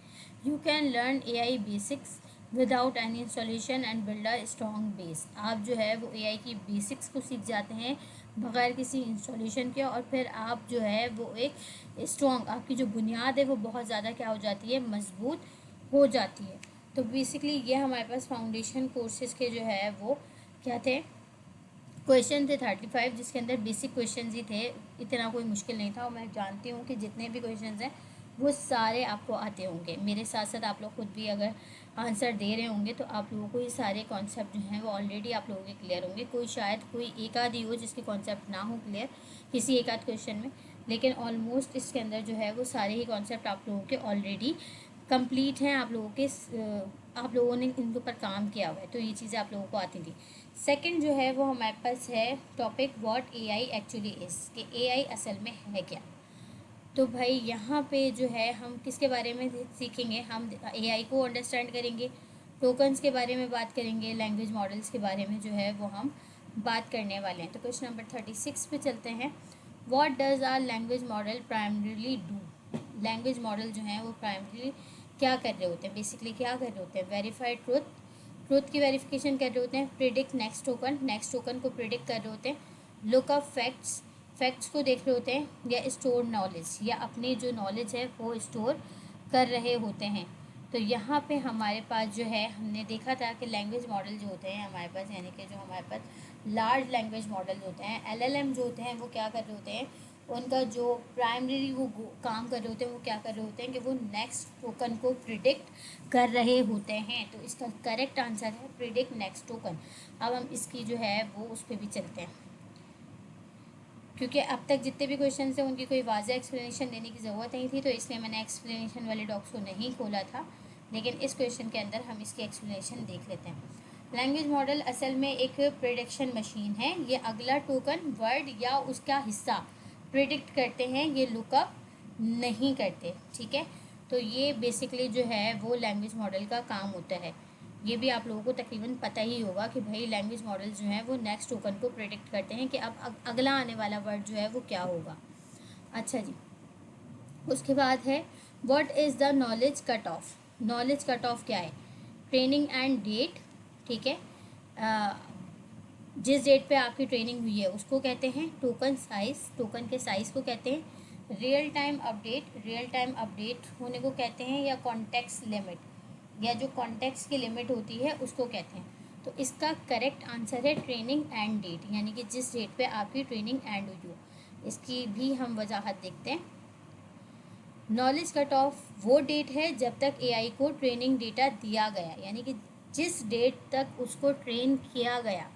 [SPEAKER 1] You can learn AI basics without any installation and build a strong base. आप जो है वो एआई की बेसिक्स को सीख जाते हैं बगैर किसी इंस्टॉलेशन के, और फिर आप जो है वो एक स्ट्रॉन्ग, आपकी जो बुनियाद है वो बहुत ज़्यादा क्या हो जाती है, मजबूत हो जाती है। तो बेसिकली ये हमारे पास फाउंडेशन कोर्सेज के जो है वो क्या थे, क्वेश्चन थे 35, जिसके अंदर बेसिक क्वेश्चन ही थे, इतना कोई मुश्किल नहीं था। और मैं जानती हूँ कि जितने भी क्वेश्चन हैं वो सारे आपको आते होंगे। मेरे साथ साथ आप लोग खुद भी अगर आंसर दे रहे होंगे तो आप लोगों को ये सारे कॉन्सेप्ट जो हैं वो ऑलरेडी आप लोगों के क्लियर होंगे। कोई शायद कोई एक आध ही हो जिसके कॉन्सेप्ट ना हो क्लियर किसी एक आध क्वेश्चन में, लेकिन ऑलमोस्ट इसके अंदर जो है वो सारे ही कॉन्सेप्ट आप लोगों के ऑलरेडी कंप्लीट हैं। आप लोगों के आप लोगों ने इनके ऊपर काम किया हुआ है, तो ये चीज़ें आप लोगों को आती थी। सेकंड जो है वो हमारे पास है topic what AI actually is, कि एआई असल में है क्या। तो भाई यहाँ पे जो है हम किसके बारे में सीखेंगे, हम एआई को अंडरस्टैंड करेंगे, टोकन्स के बारे में बात करेंगे, लैंग्वेज मॉडल्स के बारे में जो है वो हम बात करने वाले हैं। तो क्वेश्चन नंबर 36 पे चलते हैं। What does our language model primarily do. Language model जो हैं वो प्राइमरीली क्या कर रहे होते हैं, बेसिकली क्या कर रहे होते हैं, वेरीफाइड ट्रुथ, ट्रुथ की वेरिफिकेशन कर रहे होते हैं, predict next token, next token को प्रिडिक्ट कर रहे होते हैं, लुक अप फैक्ट्स, फैक्ट्स को देख रहे होते हैं, या स्टोर नॉलेज, या अपनी जो नॉलेज है वो स्टोर कर रहे होते हैं। तो यहाँ पे हमारे पास जो है हमने देखा था कि लैंग्वेज मॉडल जो होते हैं हमारे पास, यानी कि जो हमारे पास लार्ज लैंग्वेज मॉडल होते हैं एलएलएम जो होते हैं वो क्या कर रहे होते हैं, उनका जो प्राइमरी वो काम कर रहे होते हैं वो क्या कर रहे होते हैं कि वो नेक्स्ट टोकन को प्रिडिक्ट कर रहे होते हैं। तो इसका करेक्ट आंसर है प्रिडिक्ट नेक्स्ट टोकन। अब हम इसकी जो है वो उस पर भी चलते हैं, क्योंकि अब तक जितने भी क्वेश्चन थे उनकी कोई वाज़ेह एक्सप्लेनेशन देने की ज़रूरत नहीं थी, तो इसलिए मैंने एक्सप्लेनेशन वाले डॉक्स को नहीं खोला था। लेकिन इस क्वेश्चन के अंदर हम इसकी एक्सप्लेनेशन देख लेते हैं। लैंग्वेज मॉडल असल में एक प्रिडिक्शन मशीन है, ये अगला टोकन वर्ड या उसका हिस्सा प्रिडिक्ट करते हैं, ये लुकअप नहीं करते, ठीक है। तो ये बेसिकली जो है वो लैंग्वेज मॉडल का काम होता है। ये भी आप लोगों को तकरीबन पता ही होगा कि भाई लैंग्वेज मॉडल जो है वो नेक्स्ट टोकन को प्रेडिक्ट करते हैं कि अब अगला आने वाला वर्ड जो है वो क्या होगा। अच्छा जी, उसके बाद है what is the knowledge cut off. Knowledge cut off क्या है, ट्रेनिंग एंड डेट, ठीक है। जिस डेट पे आपकी ट्रेनिंग हुई है उसको कहते हैं टोकन साइज़, टोकन के साइज़ को कहते हैं real time update, real time update होने को कहते हैं, या कॉन्टेक्स्ट लिमिट, या जो कॉन्टेक्स्ट की लिमिट होती है उसको कहते हैं। तो इसका करेक्ट आंसर है ट्रेनिंग एंड डेट, यानी कि जिस डेट पे आपकी ट्रेनिंग एंड हुई हो। इसकी भी हम वजाहत देखते हैं। नॉलेज कट ऑफ वो डेट है जब तक एआई को ट्रेनिंग डेटा दिया गया, यानी कि जिस डेट तक उसको ट्रेन किया गया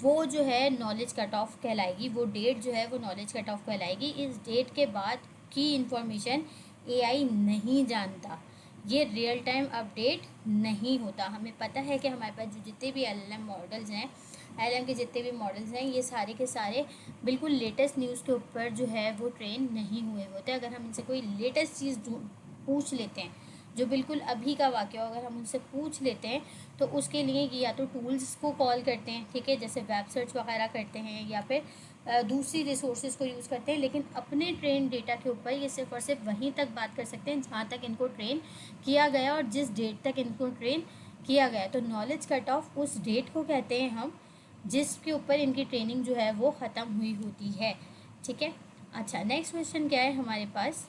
[SPEAKER 1] वो जो है नॉलेज कट ऑफ कहलाएगी, वो डेट जो है वो नॉलेज कट ऑफ कहलाएगी। इस डेट के बाद की इंफॉर्मेशन एआई नहीं जानता, ये रियल टाइम अपडेट नहीं होता। हमें पता है कि हमारे पास जो जितने भी एलएलएम मॉडल्स हैं, एलएलएम के जितने भी मॉडल्स हैं, ये सारे के सारे बिल्कुल लेटेस्ट न्यूज़ के ऊपर जो है वो ट्रेन नहीं हुए होते। अगर हम इनसे कोई लेटेस्ट चीज़ पूछ लेते हैं जो बिल्कुल अभी का वाक़या हो, अगर हम उनसे पूछ लेते हैं तो उसके लिए या तो टूल्स को कॉल करते हैं, ठीक है, जैसे वेब सर्च वगैरह करते हैं, या फिर दूसरी रिसोर्सेज को यूज़ करते हैं। लेकिन अपने ट्रेन डेटा के ऊपर ये सिर्फ और सिर्फ वहीं तक बात कर सकते हैं जहाँ तक इनको ट्रेन किया गया और जिस डेट तक इनको ट्रेन किया गया। तो नॉलेज कट ऑफ उस डेट को कहते हैं हम जिसके ऊपर इनकी ट्रेनिंग जो है वो ख़त्म हुई होती है, ठीक है। अच्छा, नेक्स्ट क्वेश्चन क्या है हमारे पास,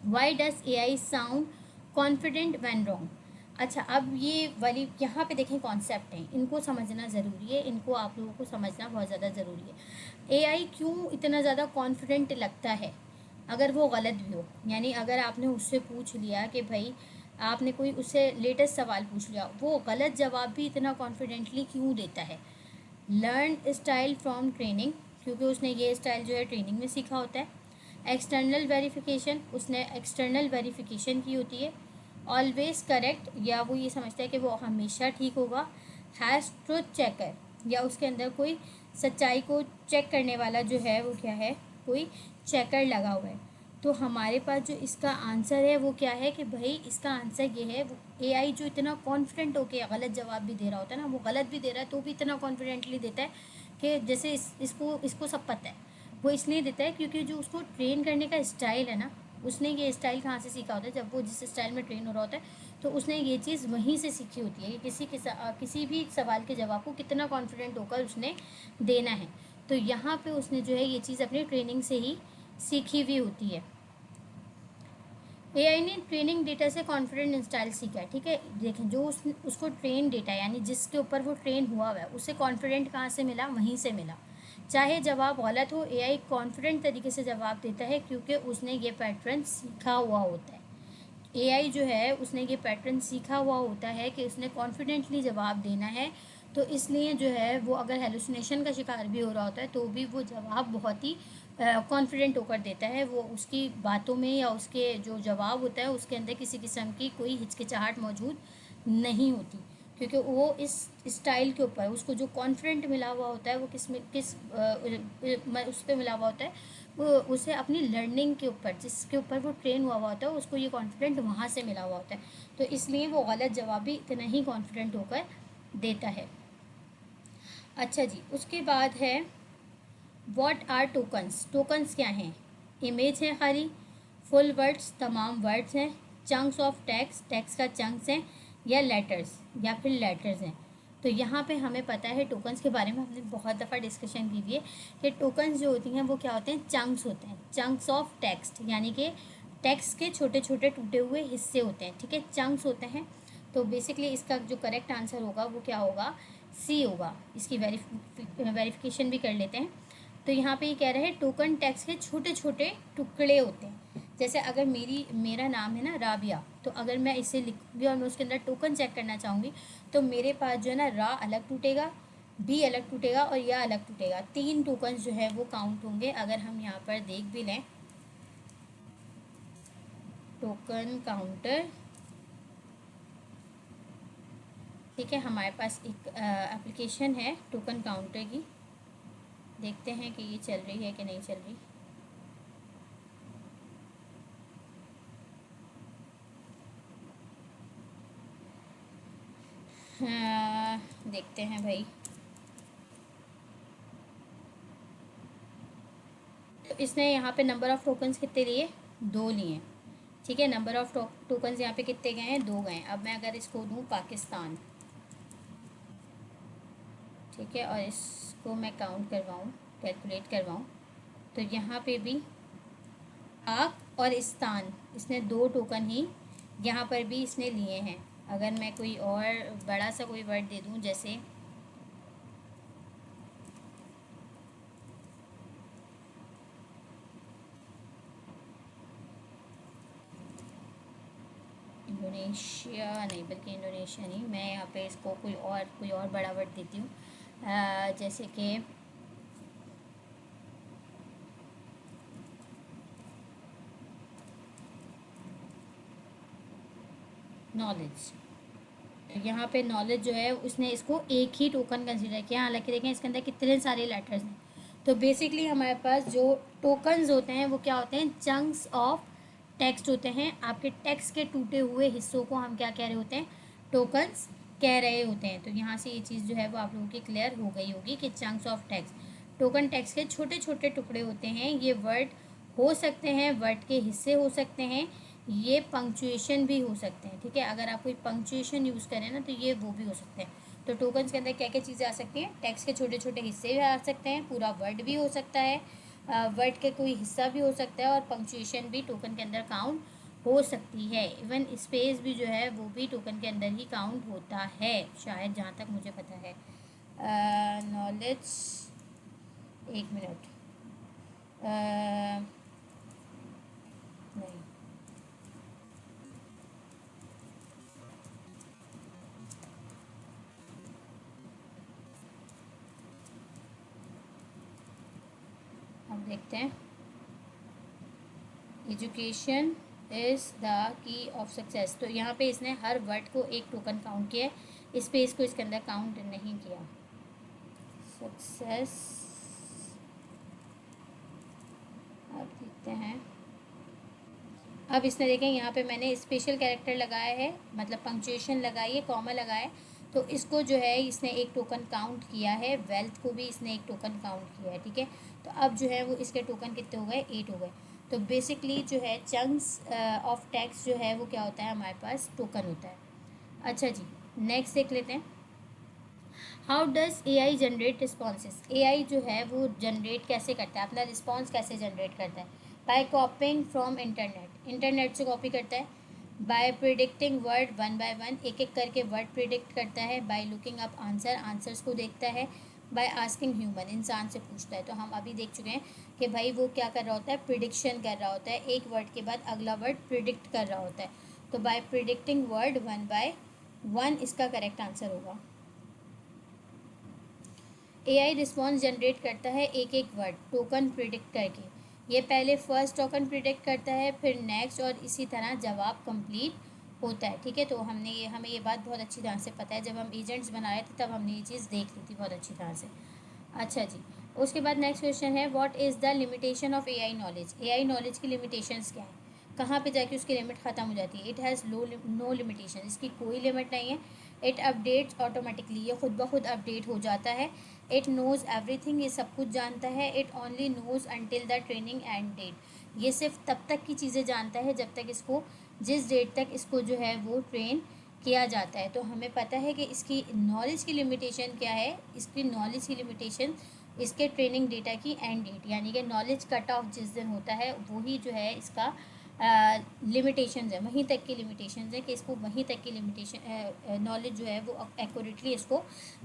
[SPEAKER 1] why does AI sound confident when wrong. अच्छा, अब ये वाली यहाँ पे देखें कॉन्सेप्ट हैं, इनको समझना ज़रूरी है, इनको आप लोगों को समझना बहुत ज़्यादा ज़रूरी है। एआई क्यों इतना ज़्यादा कॉन्फिडेंट लगता है अगर वो गलत भी हो, यानी अगर आपने उससे पूछ लिया कि भाई आपने कोई उससे लेटेस्ट सवाल पूछ लिया, वो गलत जवाब भी इतना कॉन्फिडेंटली क्यों देता है। लर्न स्टाइल फ्रॉम ट्रेनिंग, क्योंकि उसने ये स्टाइल जो है ट्रेनिंग में सीखा होता है। एक्सटर्नल वेरिफिकेशन, उसने एक्सटर्नल वेरिफिकेशन की होती है। ऑलवेज करेक्ट, या वो ये समझता है कि वो हमेशा ठीक होगा। हैश ट्रुथ चेकर, या उसके अंदर कोई सच्चाई को चेक करने वाला जो है वो क्या है, कोई चेकर लगा हुआ है। तो हमारे पास जो इसका आंसर है वो क्या है कि भाई इसका आंसर ये है, एआई जो इतना कॉन्फिडेंट होके गलत जवाब भी दे रहा होता है ना, वो गलत भी दे रहा है तो भी इतना कॉन्फिडेंटली देता है कि जैसे इसको सब पता है। वो इसलिए देता है क्योंकि जो उसको ट्रेन करने का स्टाइल है ना, उसने ये स्टाइल कहाँ से सीखा होता है, जब वो जिस स्टाइल में ट्रेन हो रहा होता है तो उसने ये चीज़ वहीं से सीखी होती है कि किसी भी सवाल के जवाब को कितना कॉन्फिडेंट होकर उसने देना है। तो यहाँ पे उसने जो है ये चीज़ अपनी ट्रेनिंग से ही सीखी हुई होती है। एआई ने ट्रेनिंग डेटा से कॉन्फिडेंट स्टाइल सीखा है, ठीक है। देखें जो उसको ट्रेन डेटा यानी जिसके ऊपर वो ट्रेन हुआ हुआ है उसे कॉन्फिडेंट कहाँ से मिला, वहीं से मिला। चाहे जवाब गलत हो, एआई कॉन्फिडेंट तरीके से जवाब देता है क्योंकि उसने ये पैटर्न सीखा हुआ होता है। एआई जो है उसने ये पैटर्न सीखा हुआ होता है कि उसने कॉन्फिडेंटली जवाब देना है, तो इसलिए जो है वो अगर हेलुसिनेशन का शिकार भी हो रहा होता है तो भी वो जवाब बहुत ही कॉन्फिडेंट होकर देता है। वो उसकी बातों में या उसके जो जवाब होता है उसके अंदर किसी किस्म की कोई हिचकिचाहट मौजूद नहीं होती, क्योंकि वो इस स्टाइल के ऊपर उसको जो कॉन्फिडेंट मिला हुआ होता है वो उस पर मिला हुआ होता है, वो उसे अपनी लर्निंग के ऊपर जिसके ऊपर वो ट्रेन हुआ हुआ होता है उसको ये कॉन्फिडेंट वहाँ से मिला हुआ होता है, तो इसलिए वो गलत जवाब भी इतना ही कॉन्फिडेंट होकर देता है। अच्छा जी, उसके बाद है व्हाट आर टोकन्स। टोकन्स क्या हैं? इमेज है खाली, फुल वर्ड्स तमाम वर्ड्स हैं, चंक्स ऑफ टेक्स्ट टेक्स्ट का चंक्स हैं, या लेटर्स या फिर लेटर्स हैं। तो यहाँ पे हमें पता है टोकन्स के बारे में हमने बहुत दफ़ा डिस्कशन की हुई है कि टोकन्स जो होती हैं वो क्या होते हैं, चंक्स होते हैं, चंक्स ऑफ टेक्स्ट यानी कि टेक्स्ट के छोटे छोटे टूटे हुए हिस्से होते हैं, ठीक है, चंक्स होते हैं। तो बेसिकली इसका जो करेक्ट आंसर होगा वो क्या होगा, सी होगा। इसकी वेरिफिकेशन भी कर लेते हैं। तो यहाँ पे ये कह रहे हैं टोकन टेक्स्ट के छोटे छोटे टुकड़े होते हैं। जैसे अगर मेरा नाम है ना राबिया, तो अगर मैं इसे लिखूँगी और मैं उसके अंदर टोकन चेक करना चाहूँगी तो मेरे पास जो है ना रा अलग टूटेगा, बी अलग टूटेगा और या अलग टूटेगा। 3 टोकन जो है वो काउंट होंगे। अगर हम यहाँ पर देख भी लें टोकन काउंटर, ठीक है, हमारे पास एक एप्लीकेशन है टोकन काउंटर की, देखते हैं कि ये चल रही है कि नहीं चल रही। हाँ, देखते हैं भाई। तो इसने यहाँ पे नंबर ऑफ़ टोकन्स कितने लिए, 2 लिए, ठीक है। नंबर ऑफ़ टोकन्स यहाँ पे कितने गए हैं, 2 गए हैं। अब मैं अगर इसको दूँ पाकिस्तान, ठीक है, और इसको मैं काउंट करवाऊँ, कैलकुलेट करवाऊँ, तो यहाँ पे भी पाक और इस्तान, इसने 2 टोकन ही यहाँ पर भी इसने लिए हैं। अगर मैं कोई और बड़ा सा कोई वर्ड दे दूँ, जैसे इंडोनेशिया नहीं, बल्कि इंडोनेशिया नहीं, मैं यहाँ पे इसको कोई और बड़ा वर्ड देती हूँ, जैसे कि नॉलेज। यहाँ पे नॉलेज जो है उसने इसको एक ही टोकन कंसीडर किया, हालांकि देखें इसके अंदर कितने सारे लेटर्स हैं। तो बेसिकली हमारे पास जो टोकन्स होते हैं वो क्या होते हैं, चंक्स ऑफ टेक्स्ट होते हैं। आपके टेक्स्ट के टूटे हुए हिस्सों को हम क्या कह रहे होते हैं, टोकन्स कह रहे होते हैं। तो यहाँ से ये चीज़ जो है वो आप लोगों की क्लियर हो गई होगी कि chunks of text, token text के छोटे छोटे टुकड़े होते हैं। ये वर्ड हो सकते हैं, वर्ड के हिस्से हो सकते हैं, ये पंक्चुएशन भी हो सकते हैं, ठीक है। अगर आप कोई पंक्चुएशन यूज़ करें ना तो ये वो भी हो सकते हैं। तो टोकन्स के अंदर क्या क्या चीज़ें आ सकती हैं, टेक्स्ट के छोटे छोटे हिस्से भी आ सकते हैं, पूरा वर्ड भी हो सकता है, वर्ड के कोई हिस्सा भी हो सकता है, और पंक्चुएशन भी टोकन के अंदर काउंट हो सकती है। इवन स्पेस भी जो है वो भी टोकन के अंदर ही काउंट होता है, शायद जहाँ तक मुझे पता है। नॉलेज, एक मिनट, नहीं, अब देखते हैं। एजुकेशन इज़ द की ऑफ सक्सेस, तो यहाँ पे इसने हर वर्ड को एक टोकन काउंट किया है, स्पेस को इसके अंदर काउंट नहीं किया। सक्सेस, अब देखते हैं अब इसने देखें यहाँ पे मैंने स्पेशल कैरेक्टर लगाया है, मतलब पंक्चुएशन लगाई है, कॉमा लगाया है, तो इसको जो है इसने एक टोकन काउंट किया है, वेल्थ को भी इसने एक टोकन काउंट किया है, ठीक है। तो अब जो है वो इसके टोकन कितने हो गए, 8 हो गए। तो बेसिकली जो है चंक्स ऑफ टेक्स्ट जो है वो क्या होता है, हमारे पास टोकन होता है। अच्छा जी, नेक्स्ट देख लेते हैं। How does AI generate responses. AI जो है वो जनरेट कैसे करता है, अपना रिस्पॉन्स कैसे जनरेट करता है, by copying from internet, internet से कॉपी करता है। By predicting word one by one, एक एक करके वर्ड प्रिडिक्ट करता है। By looking up answer, answers को देखता है। बाय आस्किंग ह्यूमन, इंसान से पूछता है। तो हम अभी देख चुके हैं कि भाई वो क्या कर रहा होता है, प्रिडिक्शन कर रहा होता है, एक वर्ड के बाद अगला वर्ड प्रिडिक्ट कर रहा होता है। तो by predicting word one by one इसका करेक्ट आंसर होगा। AI रिस्पॉन्स जनरेट करता है एक एक वर्ड टोकन प्रिडिक्ट करके। ये पहले फर्स्ट टोकन प्रिडिक्ट करता है, फिर नेक्स्ट, और इसी तरह जवाब कंप्लीट होता है, ठीक है। तो हमें ये बात बहुत अच्छी तरह से पता है, जब हम एजेंट्स बना रहे थे तब हमने ये चीज़ देख ली थी बहुत अच्छी तरह से। अच्छा जी, उसके बाद नेक्स्ट क्वेश्चन है, what is the limitation of AI knowledge. AI knowledge की लिमिटेशंस क्या है, कहाँ पे जाके उसकी लिमिट ख़त्म हो जाती है। इट हैज़ नो लिमिटेशन, इसकी कोई लिमिट नहीं है। इट अपडेट्स ऑटोमेटिकली, ये खुद ब खुद अपडेट हो जाता है। इट नोज़ एवरीथिंग, ये सब कुछ जानता है। It only knows until the training end date, ये सिर्फ तब तक की चीज़ें जानता है जब तक इसको, जिस डेट तक इसको जो है वो ट्रेन किया जाता है। तो हमें पता है कि इसकी नॉलेज की लिमिटेशन क्या है, इसकी नॉलेज की लिमिटेशन इसके ट्रेनिंग डेटा की एंड डेट, यानी कि नॉलेज कट ऑफ जिस दिन होता है वही जो है इसका लिमिटेशंस है, वहीं तक की लिमिटेशंस है कि इसको वहीं तक की लिमिटेशन नॉलेज जो है वो एक्यूरेटली इसको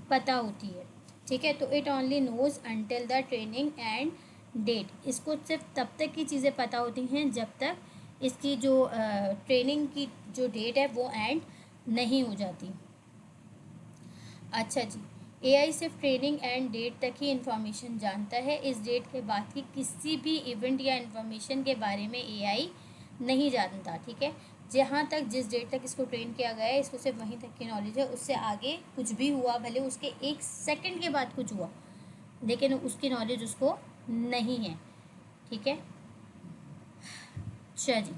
[SPEAKER 1] पता होती है, ठीक है। तो it only knows until the training end date, इसको सिर्फ तब तक की चीज़ें पता होती हैं जब तक इसकी जो ट्रेनिंग की जो डेट है वो एंड नहीं हो जाती। अच्छा जी, AI सिर्फ ट्रेनिंग एंड डेट तक ही इंफॉर्मेशन जानता है, इस डेट के बाद की किसी भी इवेंट या इंफॉर्मेशन के बारे में AI नहीं जानता, ठीक है। जहाँ तक जिस डेट तक इसको ट्रेन किया गया है इसको सिर्फ वहीं तक की नॉलेज है, उससे आगे कुछ भी हुआ, भले उसके 1 सेकंड के बाद कुछ हुआ, लेकिन उसकी नॉलेज उसको नहीं है, ठीक है। चलिए,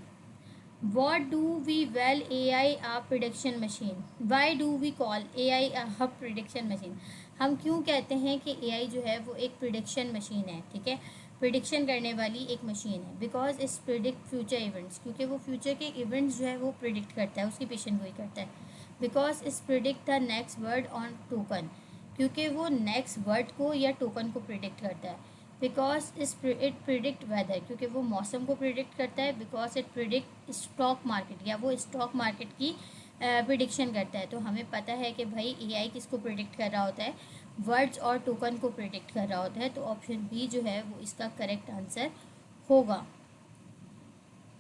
[SPEAKER 1] What do we well AI a prediction machine? Why do we call AI a prediction machine? हम क्यों कहते हैं कि AI जो है वो एक प्रिडिक्शन मशीन है, ठीक है, प्रिडिक्शन करने वाली एक मशीन है। Because it's predict future events, क्योंकि वो फ्यूचर के इवेंट्स जो है वो प्रिडिक्ट करता है, उसकी पेशन गोई करता है। Because it's predict the next word on token, क्योंकि वो नेक्स्ट वर्ड को या टोकन को प्रिडिक्ट करता है। बिकॉज इट प्रिडिक्ट वेदर, क्योंकि वो मौसम को प्रिडिक्ट करता है। Because it predict stock market, या वो स्टॉक मार्केट की प्रिडिक्शन करता है। तो हमें पता है कि भाई AI किसको प्रिडिक्ट कर रहा होता है, वर्ड्स और टोकन को प्रिडिक्ट कर रहा होता है। तो ऑप्शन बी जो है वो इसका करेक्ट आंसर होगा।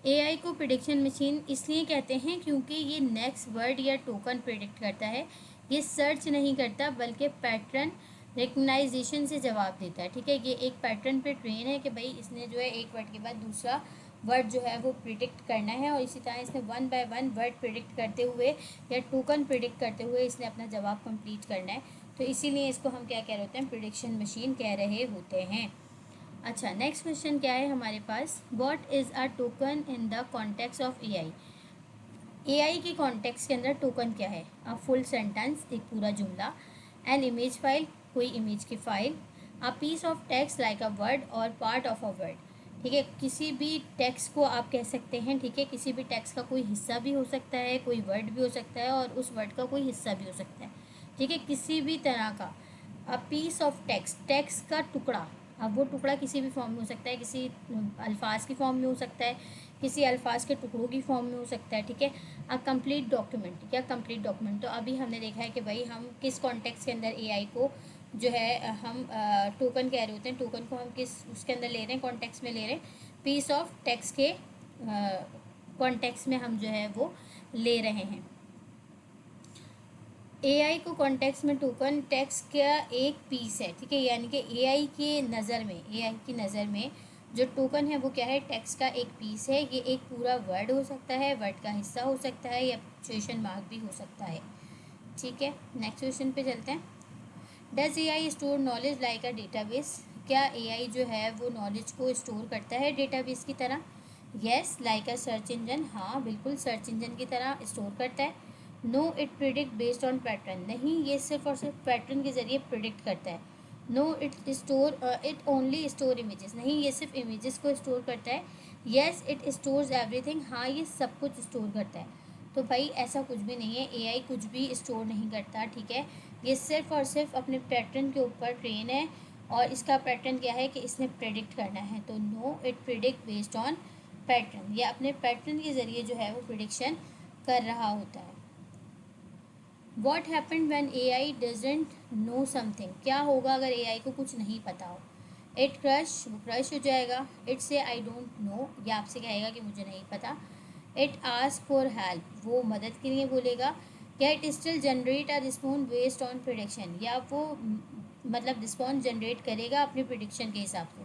[SPEAKER 1] AI को प्रिडिक्शन मशीन इसलिए कहते हैं क्योंकि ये नेक्स्ट वर्ड या टोकन प्रिडिक्ट करता है, ये सर्च नहीं करता बल्कि पैटर्न रिकग्नाइजेशन से जवाब देता है, ठीक है। ये एक पैटर्न पे ट्रेन है कि भाई इसने जो है एक वर्ड के बाद दूसरा वर्ड जो है वो प्रिडिक्ट करना है, और इसी तरह इसने one by one word predict करते हुए या टोकन प्रिडिक्ट करते हुए इसने अपना जवाब कंप्लीट करना है। तो इसीलिए इसको हम क्या कह रहे होते हैं, प्रिडिक्शन मशीन कह रहे होते हैं। अच्छा, नेक्स्ट क्वेश्चन क्या है हमारे पास, what is a token in the context of AI। AI के कॉन्टेक्स्ट के अंदर टोकन क्या है, अ फुल सेंटेंस, एक पूरा जुमला। एन इमेज फाइल, कोई इमेज की file. A piece of text like a word और पार्ट ऑफ अ वर्ड, ठीक है, किसी भी टेक्स्ट को आप कह सकते हैं, ठीक है, किसी भी टेक्स्ट का कोई हिस्सा भी हो सकता है, कोई वर्ड भी हो सकता है, और उस वर्ड का कोई हिस्सा भी हो सकता है, ठीक है, किसी भी तरह का। A piece of text, text का टुकड़ा, अब वो टुकड़ा किसी भी फॉर्म में हो सकता है, किसी अल्फाज की फॉर्म में हो सकता है, किसी अल्फाज के टुकड़ों की फॉर्म में हो सकता है, ठीक है। अ कंप्लीट डॉक्यूमेंट, क्या कंप्लीट डॉक्यूमेंट, तो अभी हमने देखा है कि भाई हम किस कॉन्टेक्स्ट के अंदर AI को जो है हम टोकन कह रहे होते हैं, टोकन को हम किस उसके अंदर ले रहे हैं, कॉन्टेक्स्ट में ले रहे हैं, पीस ऑफ टेक्स्ट के कॉन्टेक्स्ट में हम जो है वो ले रहे हैं। AI को कॉन्टेक्स्ट में टोकन टेक्स्ट का एक पीस है, ठीक है, यानी कि AI की नज़र में जो टोकन है वो क्या है, टेक्स्ट का एक पीस है। ये एक पूरा वर्ड हो सकता है, वर्ड का हिस्सा हो सकता है, या क्वेश्चन मार्क भी हो सकता है, ठीक है। नेक्स्ट क्वेश्चन पे चलते हैं। Does AI store knowledge like a database, क्या AI जो है वो नॉलेज को स्टोर करता है डेटाबेस की तरह। Yes like a search engine, हाँ बिल्कुल सर्च इंजन की तरह स्टोर करता है। No it predict based on pattern, नहीं ये सिर्फ और सिर्फ पैटर्न के ज़रिए प्रिडिक्ट करता है। No it store it only store images, नहीं ये सिर्फ इमेजेस को स्टोर करता है। येस इट स्टोर्स एवरीथिंग, हाँ ये सब कुछ स्टोर करता है। तो भाई ऐसा कुछ भी नहीं है, एआई कुछ भी स्टोर नहीं करता, ठीक है। ये सिर्फ और सिर्फ अपने पैटर्न के ऊपर ट्रेन है, और इसका पैटर्न क्या है कि इसने प्रेडिक्ट करना है। तो no it predict based on pattern, या अपने पैटर्न के ज़रिए जो है वो प्रिडिक्शन कर रहा होता है। What happen when AI doesn't know something, क्या होगा अगर एआई को कुछ नहीं पता हो। इट क्रश, वो क्रश हो जाएगा। इट से आई डोंट नो, या आपसे कहेगा कि मुझे नहीं पता। इट आस्क फॉर हेल्प, वो मदद के लिए बोलेगा। या it still generate a response based on prediction, या वो मतलब रिस्पॉन्स जनरेट करेगा अपने प्रिडिक्शन के हिसाब से।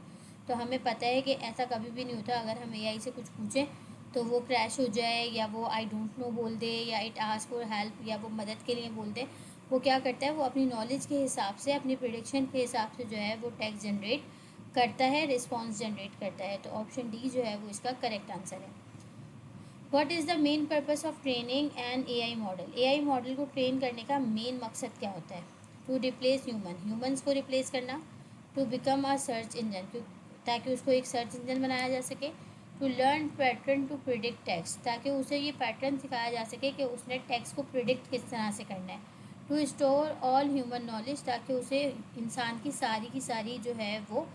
[SPEAKER 1] तो हमें पता है कि ऐसा कभी भी नहीं होता अगर हम एआई से कुछ पूछें तो वो क्रैश हो जाए, या वो आई डोंट नो बोल दे, या इट आस्क फॉर हेल्प, या वो मदद के लिए बोल दे। वो क्या करता है, वो अपनी नॉलेज के हिसाब से, अपनी प्रिडिक्शन के हिसाब से जो है वो टेक्स्ट जनरेट करता है, रिस्पॉन्स जनरेट करता है। तो ऑप्शन डी जो है वो इसका करेक्ट आंसर है। What is the main purpose of training an AI model, AI model को ट्रेन करने का मेन मकसद क्या होता है। टू रिप्लेस ह्यूमंस को रिप्लेस करना। To become a search engine, ताकि उसको एक सर्च इंजन बनाया जा सके। To learn pattern to predict text, ताकि उसे ये पैटर्न सिखाया जा सके कि उसने टेक्स्ट को प्रिडिक्ट किस तरह से करना है। To store all human knowledge, ताकि उसे इंसान की सारी जो है वो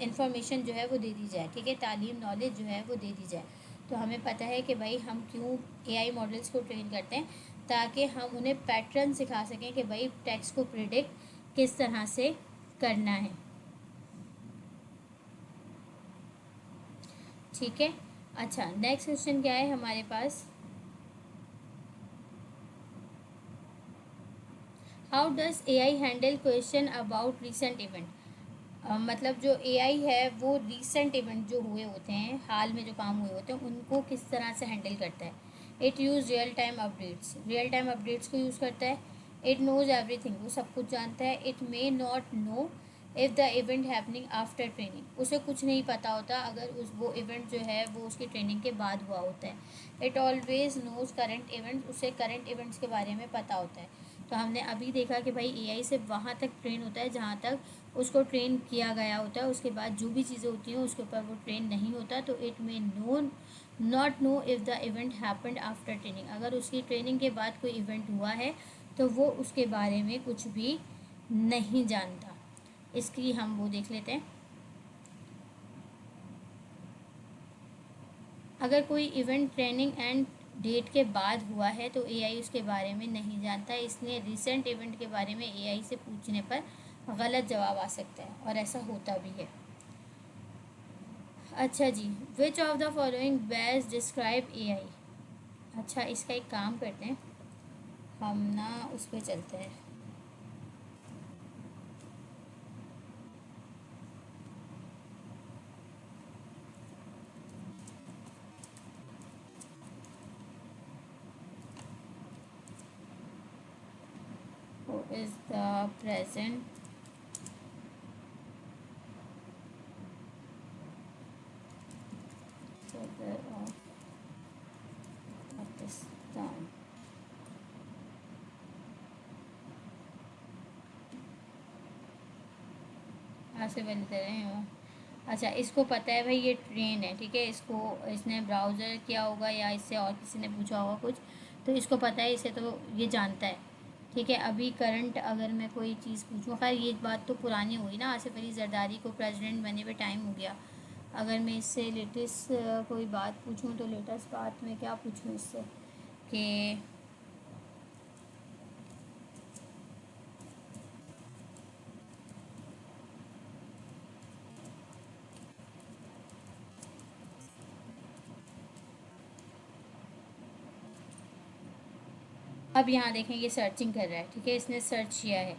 [SPEAKER 1] इंफॉर्मेशन जो है वो दे दी जाए, ठीक है, तालीम नॉलेज जो है वो दे दी जाए। तो हमें पता है कि भाई हम क्यों एआई मॉडल्स को ट्रेन करते हैं, ताकि हम उन्हें पैटर्न सिखा सकें कि भाई टेक्स्ट को प्रिडिक्ट किस तरह से करना है, ठीक है। अच्छा नेक्स्ट क्वेश्चन क्या है हमारे पास, how does AI handle question about recent event. मतलब जो एआई है वो रीसेंट इवेंट जो हुए होते हैं, हाल में जो काम हुए होते हैं, उनको किस तरह से हैंडल करता है। It use real time updates को यूज़ करता है। इट नोज़ एवरीथिंग, वो सब कुछ जानता है। It may not know if the event happening after training, उसे कुछ नहीं पता होता अगर उस वो इवेंट जो है वो उसकी ट्रेनिंग के बाद हुआ होता है। It always knows current events, उसे करंट इवेंट्स के बारे में पता होता है। तो हमने अभी देखा कि भाई एआई सिर्फ वहाँ तक ट्रेन होता है जहाँ तक उसको ट्रेन किया गया होता है, उसके बाद जो भी चीज़ें होती हैं उसके ऊपर वो ट्रेन नहीं होता। तो it may not know if the event happened after training, अगर उसकी ट्रेनिंग के बाद कोई इवेंट हुआ है तो वो उसके बारे में कुछ भी नहीं जानता। इसकी हम वो देख लेते हैं। अगर कोई इवेंट ट्रेनिंग एंड डेट के बाद हुआ है तो एआई उसके बारे में नहीं जानता, इसलिए रिसेंट इवेंट के बारे में एआई से पूछने पर गलत जवाब आ सकता है, और ऐसा होता भी है। अच्छा जी, which of the following best describe AI. अच्छा इसका एक काम करते हैं, हम ना उस पर चलते हैं। हु इज़ द प्रेजेंट सदर ऑफ पाकिस्तान। आसिफ अली तरह हैं। अच्छा इसको पता है भाई ये ट्रेन है, ठीक है, इसको इसने ब्राउज़र किया होगा या इससे और किसी ने पूछा होगा कुछ, तो इसको पता है, इसे तो ये जानता है, ठीक है। अभी करंट अगर मैं कोई चीज़ पूछूँ, खैर ये बात तो पुरानी हुई ना, आसिफ अली जरदारी को प्रेसिडेंट बने हुए टाइम हो गया। अगर मैं इससे लेटेस्ट कोई बात पूछूँ तो लेटेस्ट बात में क्या पूछूँ इससे कि अब यहाँ देखें ये सर्चिंग कर रहा है, ठीक है, इसने सर्च किया है।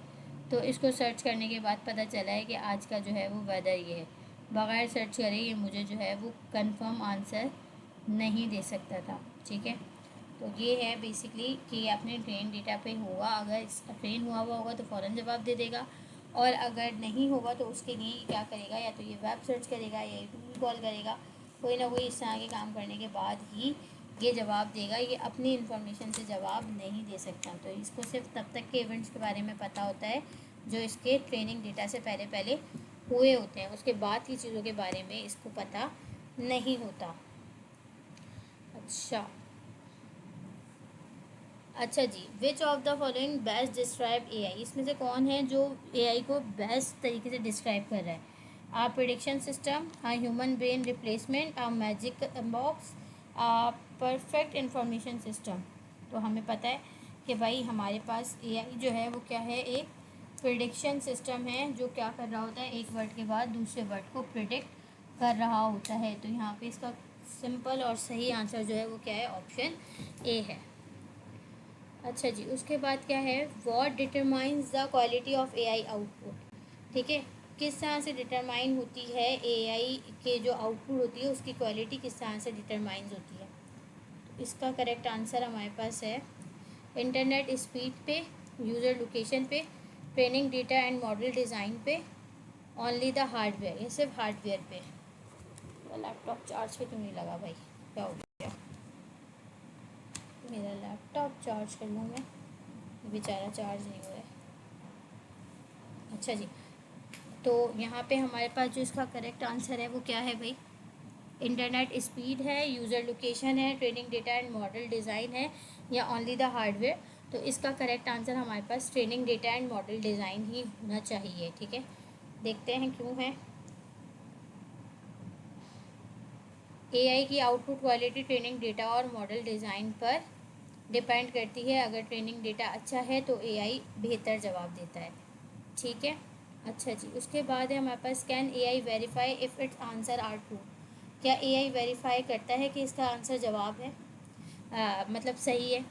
[SPEAKER 1] तो इसको सर्च करने के बाद पता चला है कि आज का जो है वो वेदर ये है। बगैर सर्च करे ये मुझे जो है वो कंफर्म आंसर नहीं दे सकता था, ठीक है। तो ये है बेसिकली कि अपने ट्रेन डेटा पे होगा, अगर इसका ट्रेन हुआ होगा तो फ़ौरन जवाब दे देगा, और अगर नहीं होगा तो उसके लिए क्या करेगा, या तो ये वेब सर्च करेगा या यूट्यूब भी कॉल करेगा, कोई ना कोई इस तरह के काम करने के बाद ही ये जवाब देगा। ये अपनी इन्फॉर्मेशन से जवाब नहीं दे सकता। तो इसको सिर्फ तब तक के इवेंट्स के बारे में पता होता है जो इसके ट्रेनिंग डेटा से पहले पहले हुए होते हैं, उसके बाद की चीज़ों के बारे में इसको पता नहीं होता। अच्छा जी, which of the following best describe AI, इसमें से कौन है जो एआई को बेस्ट तरीके से डिस्क्राइब कर रहा है? आ प्रिडिक्शन सिस्टम, आ ह्यूमन ब्रेन रिप्लेसमेंट, आ मैजिक बॉक्स, आ परफेक्ट इंफॉर्मेशन सिस्टम। तो हमें पता है कि भाई हमारे पास एआई जो है वो क्या है, एक प्रिडिक्शन सिस्टम है जो क्या कर रहा होता है, एक वर्ड के बाद दूसरे वर्ड को प्रिडिक्ट कर रहा होता है। तो यहाँ पे इसका सिंपल और सही आंसर जो है वो क्या है, ऑप्शन ए है। अच्छा जी, उसके बाद क्या है, what determines the quality of AI output. ठीक है, किस तरह से डिटरमाइन होती है एआई के जो आउटपुट होती है उसकी क्वालिटी किस तरह से डिटरमाइंस होती है? तो इसका करेक्ट आंसर हमारे पास है इंटरनेट स्पीड पे, यूज़र लोकेशन पे, training data and model design पे, ओनली द हार्डवेयर, ये सिर्फ हार्डवेयर पे। लैपटॉप चार्ज पे क्यों नहीं लगा भाई, क्या हो गया? मेरा लैपटॉप चार्ज कर लूँ मैं, बेचारा चार्ज नहीं हो रहा है। अच्छा जी, तो यहाँ पे हमारे पास जो इसका करेक्ट आंसर है वो क्या है भाई, इंटरनेट स्पीड है, यूज़र लोकेशन है, training data and model design है, या ओनली द हार्डवेयर। तो इसका करेक्ट आंसर हमारे पास training data and model design ही होना चाहिए। ठीक है, देखते हैं क्यों है। एआई की आउटपुट क्वालिटी ट्रेनिंग डेटा और मॉडल डिज़ाइन पर डिपेंड करती है। अगर ट्रेनिंग डेटा अच्छा है तो एआई बेहतर जवाब देता है। ठीक है, अच्छा जी, उसके बाद है हमारे पास can AI verify if its answer are true. क्या एआई वेरीफाई करता है कि इसका आंसर जवाब है, मतलब सही है?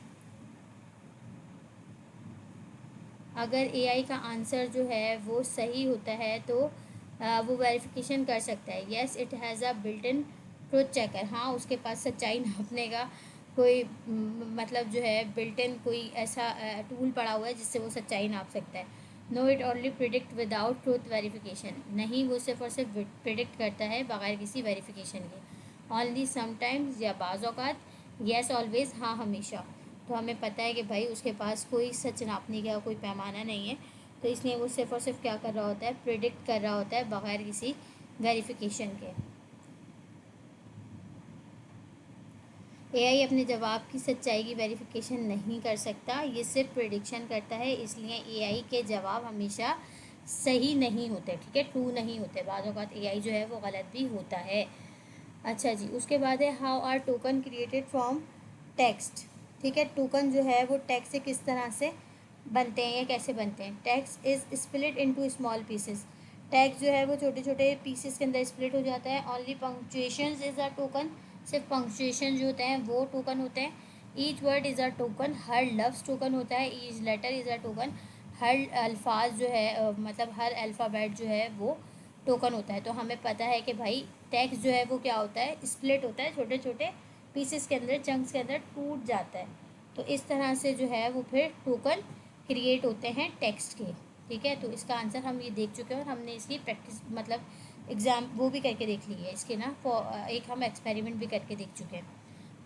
[SPEAKER 1] अगर एआई का आंसर जो है वो सही होता है तो वो वेरिफिकेशन कर सकता है। Yes it has a built in truth checker. हाँ, उसके पास सच्चाई नापने का कोई मतलब जो है बिल्ट इन कोई ऐसा टूल पड़ा हुआ है जिससे वो सच्चाई नाप सकता है। No it only predict without truth verification. नहीं, वो सिर्फ और सिर्फ प्रिडिक्ट करता है बगैर किसी वेरिफिकेशन के। ओनली समटाइम्स, या बाज़ औक़ात। येस ऑलवेज़, हाँ हमेशा। तो हमें पता है कि भाई उसके पास कोई सच नापने का कोई पैमाना नहीं है, तो इसलिए वो सिर्फ और सिर्फ क्या कर रहा होता है, प्रिडिक्ट कर रहा होता है बगैर किसी वेरिफिकेशन के। एआई अपने जवाब की सच्चाई की वेरिफिकेशन नहीं कर सकता, ये सिर्फ प्रिडिक्शन करता है, इसलिए एआई के जवाब हमेशा सही नहीं होते। ठीक है, ट्रू नहीं होते, बाज़ औक़ात एआई जो है वो गलत भी होता है। अच्छा जी, उसके बाद है how are token created from text. ठीक है, टोकन जो है वो टेक्स्ट से किस तरह से बनते हैं या कैसे बनते हैं? Text is split into small pieces. Text जो है वो छोटे छोटे पीसेस के अंदर स्प्लिट हो जाता है। Only punctuation is a token, सिर्फ पंक्चुएशन जो होते हैं वो टोकन होते हैं। Each word is a token, हर लफ्ज़ टोकन होता है। Each letter is a token, हर अल्फाज जो है मतलब हर अल्फ़ाबेट जो है वो टोकन होता है। तो हमें पता है कि भाई टेक्स्ट जो है वो क्या होता है, स्प्लिट होता है, छोटे छोटे पीसेस के अंदर, चंक्स के अंदर टूट जाता है। तो इस तरह से जो है वो फिर टोकन क्रिएट होते हैं टेक्स्ट के। ठीक है, तो इसका आंसर हम ये देख चुके हैं और हमने इसकी प्रैक्टिस मतलब एग्ज़ाम वो भी करके देख ली है इसके ना, एक हम एक्सपेरिमेंट भी करके देख चुके हैं।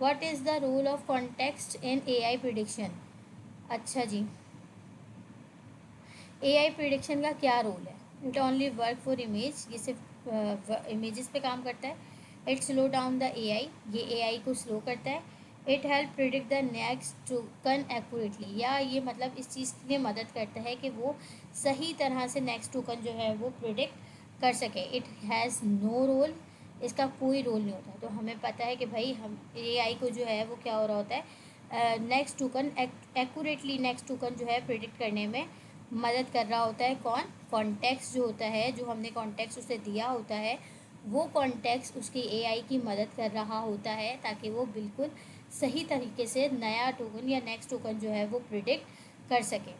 [SPEAKER 1] What is the role of context in AI prediction? अच्छा जी, एआई प्रिडिक्शन का क्या रोल है? It only work for image, ये सिर्फ इमेजेस पे काम करता है। It slow down the AI, ये एआई को स्लो करता है। It help predict the next token accurately, या ये मतलब इस चीज़ के लिए मदद करता है कि वो सही तरह से नेक्स्ट टोकन जो है वो प्रिडिक्ट कर सके। इट हैज़ नो रोल, इसका कोई रोल नहीं होता। तो हमें पता है कि भाई हम एआई को जो है वो क्या हो रहा होता है, next token accurately next token जो है प्रिडिक्ट करने में मदद कर रहा होता है। कौन? कॉन्टेक्स्ट जो होता है, जो हमने कॉन्टेक्स्ट उसे दिया होता है, वो कॉन्टेक्स्ट उसकी एआई की मदद कर रहा होता है ताकि वो बिल्कुल सही तरीके से नया टोकन या नेक्स्ट टोकन जो है वो प्रिडिक्ट कर सके।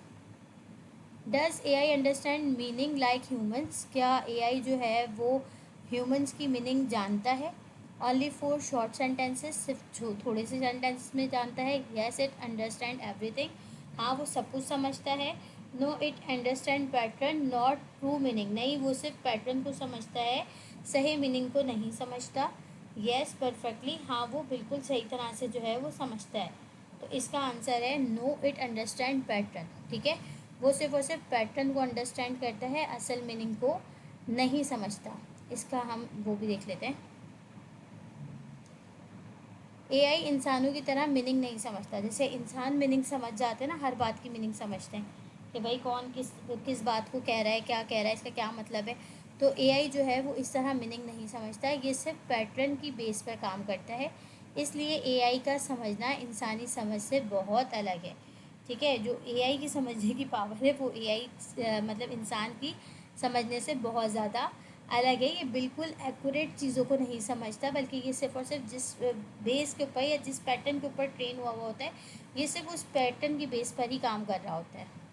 [SPEAKER 1] Does AI understand meaning like humans? क्या एआई जो है वो ह्यूमंस की मीनिंग जानता है? ओनली फॉर शॉर्ट सेंटेंसेस, सिर्फ थोड़े से सेंटेंस में जानता है। येस इट अंडरस्टैंड एवरीथिंग, हाँ वो सब कुछ समझता है। No it understand pattern not true meaning, नहीं वो सिर्फ पैटर्न को समझता है, सही मीनिंग को नहीं समझता। यस परफेक्टली, हाँ वो बिल्कुल सही तरह से जो है वो समझता है। तो इसका आंसर है नो इट अंडरस्टैंड पैटर्न। ठीक है, वो सिर्फ और सिर्फ पैटर्न को अंडरस्टैंड करता है, असल मीनिंग को नहीं समझता। इसका हम वो भी देख लेते हैं। एआई इंसानों की तरह मीनिंग नहीं समझता। जैसे इंसान मीनिंग समझ जाते हैं ना, हर बात की मीनिंग समझते हैं कि भाई कौन किस किस बात को कह रहा है, क्या कह रहा है, इसका क्या मतलब है। तो एआई जो है वो इस तरह मीनिंग नहीं समझता है, ये सिर्फ पैटर्न की बेस पर काम करता है। इसलिए एआई का समझना इंसानी समझ से बहुत अलग है। ठीक है, जो एआई की समझने की पावर है वो एआई मतलब इंसान की समझने से बहुत ज़्यादा अलग है। ये बिल्कुल एक्यूरेट चीज़ों को नहीं समझता, बल्कि ये सिर्फ और सिर्फ जिस बेस के ऊपर या जिस पैटर्न के ऊपर ट्रेन हुआ हुआ होता है, ये सिर्फ उस पैटर्न की बेस पर ही काम कर रहा होता है।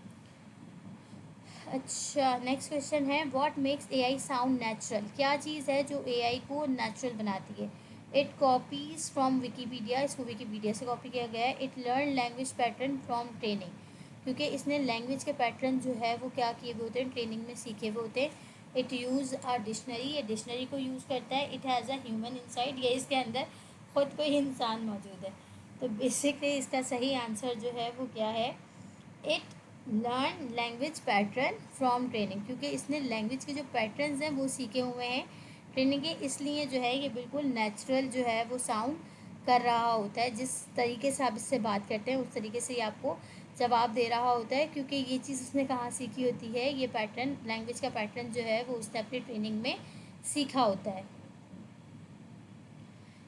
[SPEAKER 1] अच्छा, नेक्स्ट क्वेश्चन है what makes AI sound natural. क्या चीज़ है जो एआई को नेचुरल बनाती है। इट कॉपीज फ्रॉम विकीपीडिया, इसको विकीपीडिया से कॉपी किया गया है। It learn language pattern from training, क्योंकि इसने लैंग्वेज के पैटर्न जो है वो क्या किए हुए होते हैं, ट्रेनिंग में सीखे हुए होते हैं। इट यूज़ अ डिक्शनरी, ये डिक्शनरी को यूज़ करता है। It has a human inside, ये इसके अंदर खुद कोई इंसान मौजूद है। तो बेसिकली इसका सही आंसर जो है वो क्या है, it learn language pattern from training, क्योंकि इसने लैंग्वेज के जो पैटर्न्स हैं वो सीखे हुए हैं ट्रेनिंग के, इसलिए जो है ये बिल्कुल नेचुरल जो है वो साउंड कर रहा होता है। जिस तरीके से आप इससे बात करते हैं उस तरीके से ये आपको जवाब दे रहा होता है, क्योंकि ये चीज़ उसने कहाँ सीखी होती है, ये पैटर्न लैंग्वेज का पैटर्न जो है वो उसने अपनी ट्रेनिंग में सीखा होता है।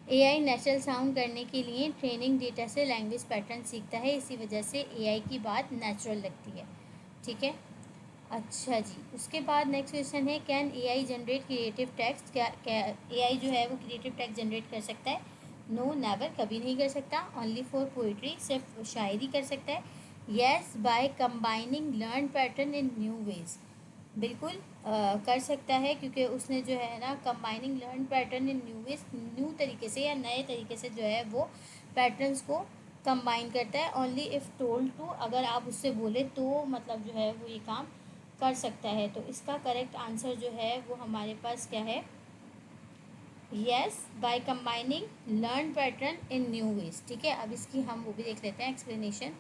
[SPEAKER 1] एआई नेचुरल साउंड करने के लिए ट्रेनिंग डेटा से लैंग्वेज पैटर्न सीखता है, इसी वजह से एआई की बात नेचुरल लगती है। ठीक है, अच्छा जी, उसके बाद नेक्स्ट क्वेश्चन है can AI generate creative text. क्या एआई जो है वो क्रिएटिव टेक्स्ट जनरेट कर सकता है। नो नेवर, कभी नहीं कर सकता। ओनली फॉर पोइट्री, सिर्फ शायरी कर सकता है। Yes by combining learn pattern in new ways, बिल्कुल कर सकता है, क्योंकि उसने जो है ना combining learn pattern in new ways, new तरीके से या नए तरीके से जो है वो पैटर्न्स को कंबाइन करता है। ओनली इफ़ टोल्ड टू, अगर आप उससे बोले तो मतलब जो है वो ये काम कर सकता है। तो इसका करेक्ट आंसर जो है वो हमारे पास क्या है, yes by combining learn pattern in new ways. ठीक है, अब इसकी हम वो भी देख लेते हैं एक्सप्लेनेशन।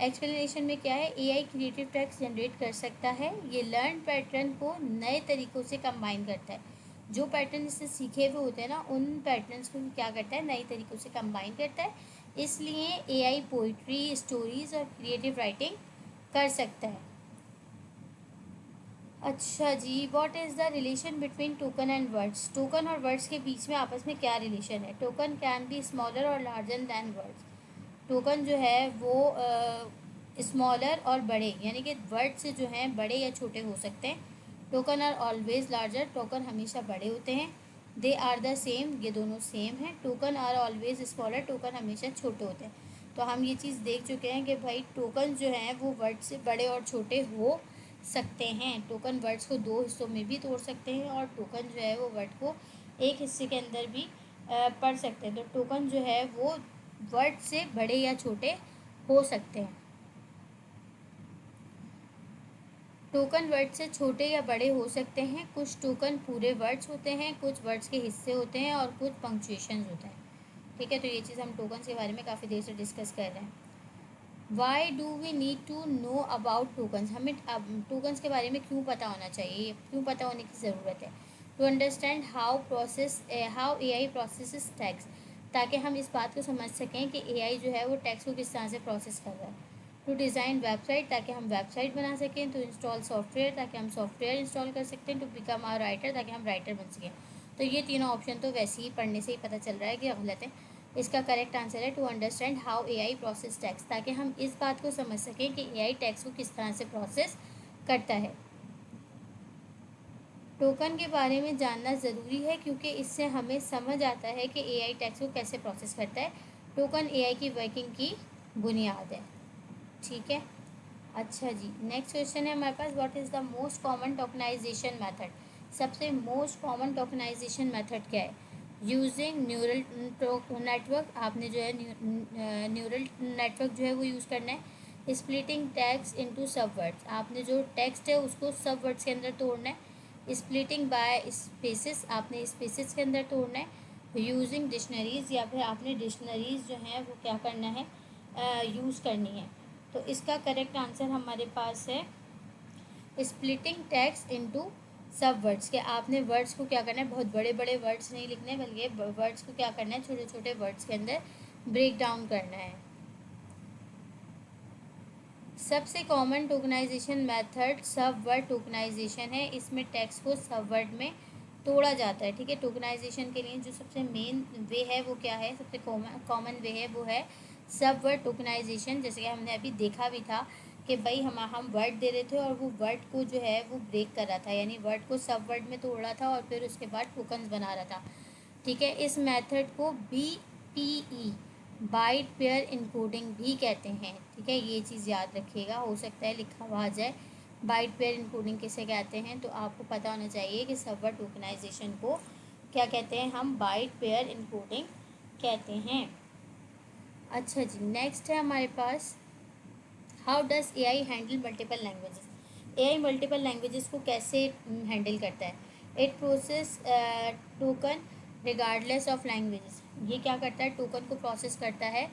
[SPEAKER 1] एक्सप्लेनेशन में क्या है, एआई क्रिएटिव टेक्स्ट जनरेट कर सकता है, ये लर्न पैटर्न को नए तरीक़ों से कंबाइन करता है। जो पैटर्न इससे सीखे हुए होते हैं ना, उन पैटर्न्स को क्या करता है, नए तरीक़ों से कंबाइन करता है। इसलिए एआई पोइट्री, स्टोरीज़ और क्रिएटिव राइटिंग कर सकता है। अच्छा जी, what is the relation between token and words. Token और वर्ड्स के बीच में आपस में क्या रिलेशन है। टोकन कैन बी स्मॉलर और लार्जर दैन वर्ड्स। टोकन जो है वो स्मॉलर और बड़े, यानी कि वर्ड से जो हैं बड़े या छोटे हो सकते हैं। Token are always larger, token हमेशा बड़े होते हैं। दे आर द सेम, ये दोनों सेम हैं। Token are always smaller, token हमेशा छोटे होते हैं। तो हम ये चीज़ देख चुके हैं कि भाई टोकन जो हैं वो वर्ड से बड़े और छोटे हो सकते हैं। टोकन वर्ड्स को दो हिस्सों में भी तोड़ सकते हैं, और टोकन जो है वो वर्ड को एक हिस्से के अंदर भी पढ़ सकते हैं। तो टोकन जो है वो वर्ड से बड़े या छोटे हो सकते हैं। टोकन वर्ड से छोटे या बड़े हो सकते हैं। कुछ टोकन पूरे वर्ड्स होते हैं, कुछ वर्ड्स के हिस्से होते हैं, और कुछ पंक्चुएशन होते हैं। ठीक है, तो ये चीज़ हम टोकन के बारे में काफ़ी देर से डिस्कस कर रहे हैं। Why do we need to know about tokens, हमें अब टोकन्स के बारे में क्यों पता होना चाहिए, क्यों पता होने की ज़रूरत है। To understand how AI processes text, ताकि हम इस बात को समझ सकें कि एआई जो है वो टेक्स्ट को किस तरह से प्रोसेस कर रहा है। टू डिज़ाइन वेबसाइट, ताकि हम वेबसाइट बना सकें। टू इंस्टॉल सॉफ्टवेयर, ताकि हम सॉफ्टवेयर इंस्टॉल कर सकते हैं। टू बिकम आ राइटर, ताकि हम राइटर बन सकें। तो ये तीनों ऑप्शन तो वैसे ही पढ़ने से ही पता चल रहा है कि गलत है। इसका करेक्ट आंसर है to understand how AI process text, ताकि हम इस बात को समझ सकें कि एआई टेक्स्ट को किस तरह से प्रोसेस करता है। टोकन के बारे में जानना ज़रूरी है, क्योंकि इससे हमें समझ आता है कि एआई टेक्स्ट को कैसे प्रोसेस करता है। टोकन एआई की वर्किंग की बुनियाद है। ठीक है, अच्छा जी, नेक्स्ट क्वेश्चन है हमारे पास what is the most common tokenization method. सबसे मोस्ट कॉमन टोकनाइजेशन मेथड क्या है। यूजिंग न्यूरल नेटवर्क, आपने जो है न्यूरल नेटवर्क जो है वो यूज़ करना है। स्प्लिटिंग टेक्स्ट इनटू सब वर्ड्स, आपने जो टेक्स्ट है उसको सब वर्ड्स के अंदर तोड़ना है। स्प्लिटिंग बाय स्पेसिस, आपने स्पेसिस के अंदर तोड़ना है। यूजिंग डिक्शनरीज़, या फिर आपने डिक्शनरीज़ जो हैं वो क्या करना है, यूज़ करनी है। तो इसका करेक्ट आंसर हमारे पास है स्प्लिटिंग टेक्स्ट इनटू सब वर्ड्स, के आपने वर्ड्स को क्या करना है, बहुत बड़े बड़े वर्ड्स नहीं लिखने, बल्कि वर्ड्स को क्या करना है, छोटे छोटे वर्ड्स के अंदर ब्रेक डाउन करना है। सबसे कॉमन टोकनाइजेशन मेथड सब वर्ड टोकनाइजेशन है। इसमें टेक्स्ट को सब वर्ड में तोड़ा जाता है। ठीक है, टोकनाइजेशन के लिए जो सबसे मेन वे है वो क्या है, सबसे कॉमन वे है वो है सब वर्ड टोकनाइजेशन। जैसे कि हमने अभी देखा भी था कि भाई हम वर्ड दे रहे थे और वो वर्ड को जो है वो ब्रेक कर रहा था, यानी वर्ड को सब वर्ड में तोड़ रहा था और फिर उसके बाद टोकन्स बना रहा था। ठीक है, इस मेथड को BPE बाइट पेयर इनकोडिंग भी कहते हैं। ठीक है, ये चीज़ याद रखिएगा, हो सकता है लिखा हुआ आ जाए। बाइट पेयर इनकोडिंग किसे कहते हैं, तो आपको पता होना चाहिए कि सब वर्ड टोकनाइजेशन को क्या कहते हैं, हम बाइट पेयर इनकोडिंग कहते हैं। अच्छा जी, नेक्स्ट है हमारे पास how does AI handle multiple languages. AI multiple languages को कैसे हैंडल करता है। It process token regardless of languages, ये क्या करता है, टोकन को प्रोसेस करता है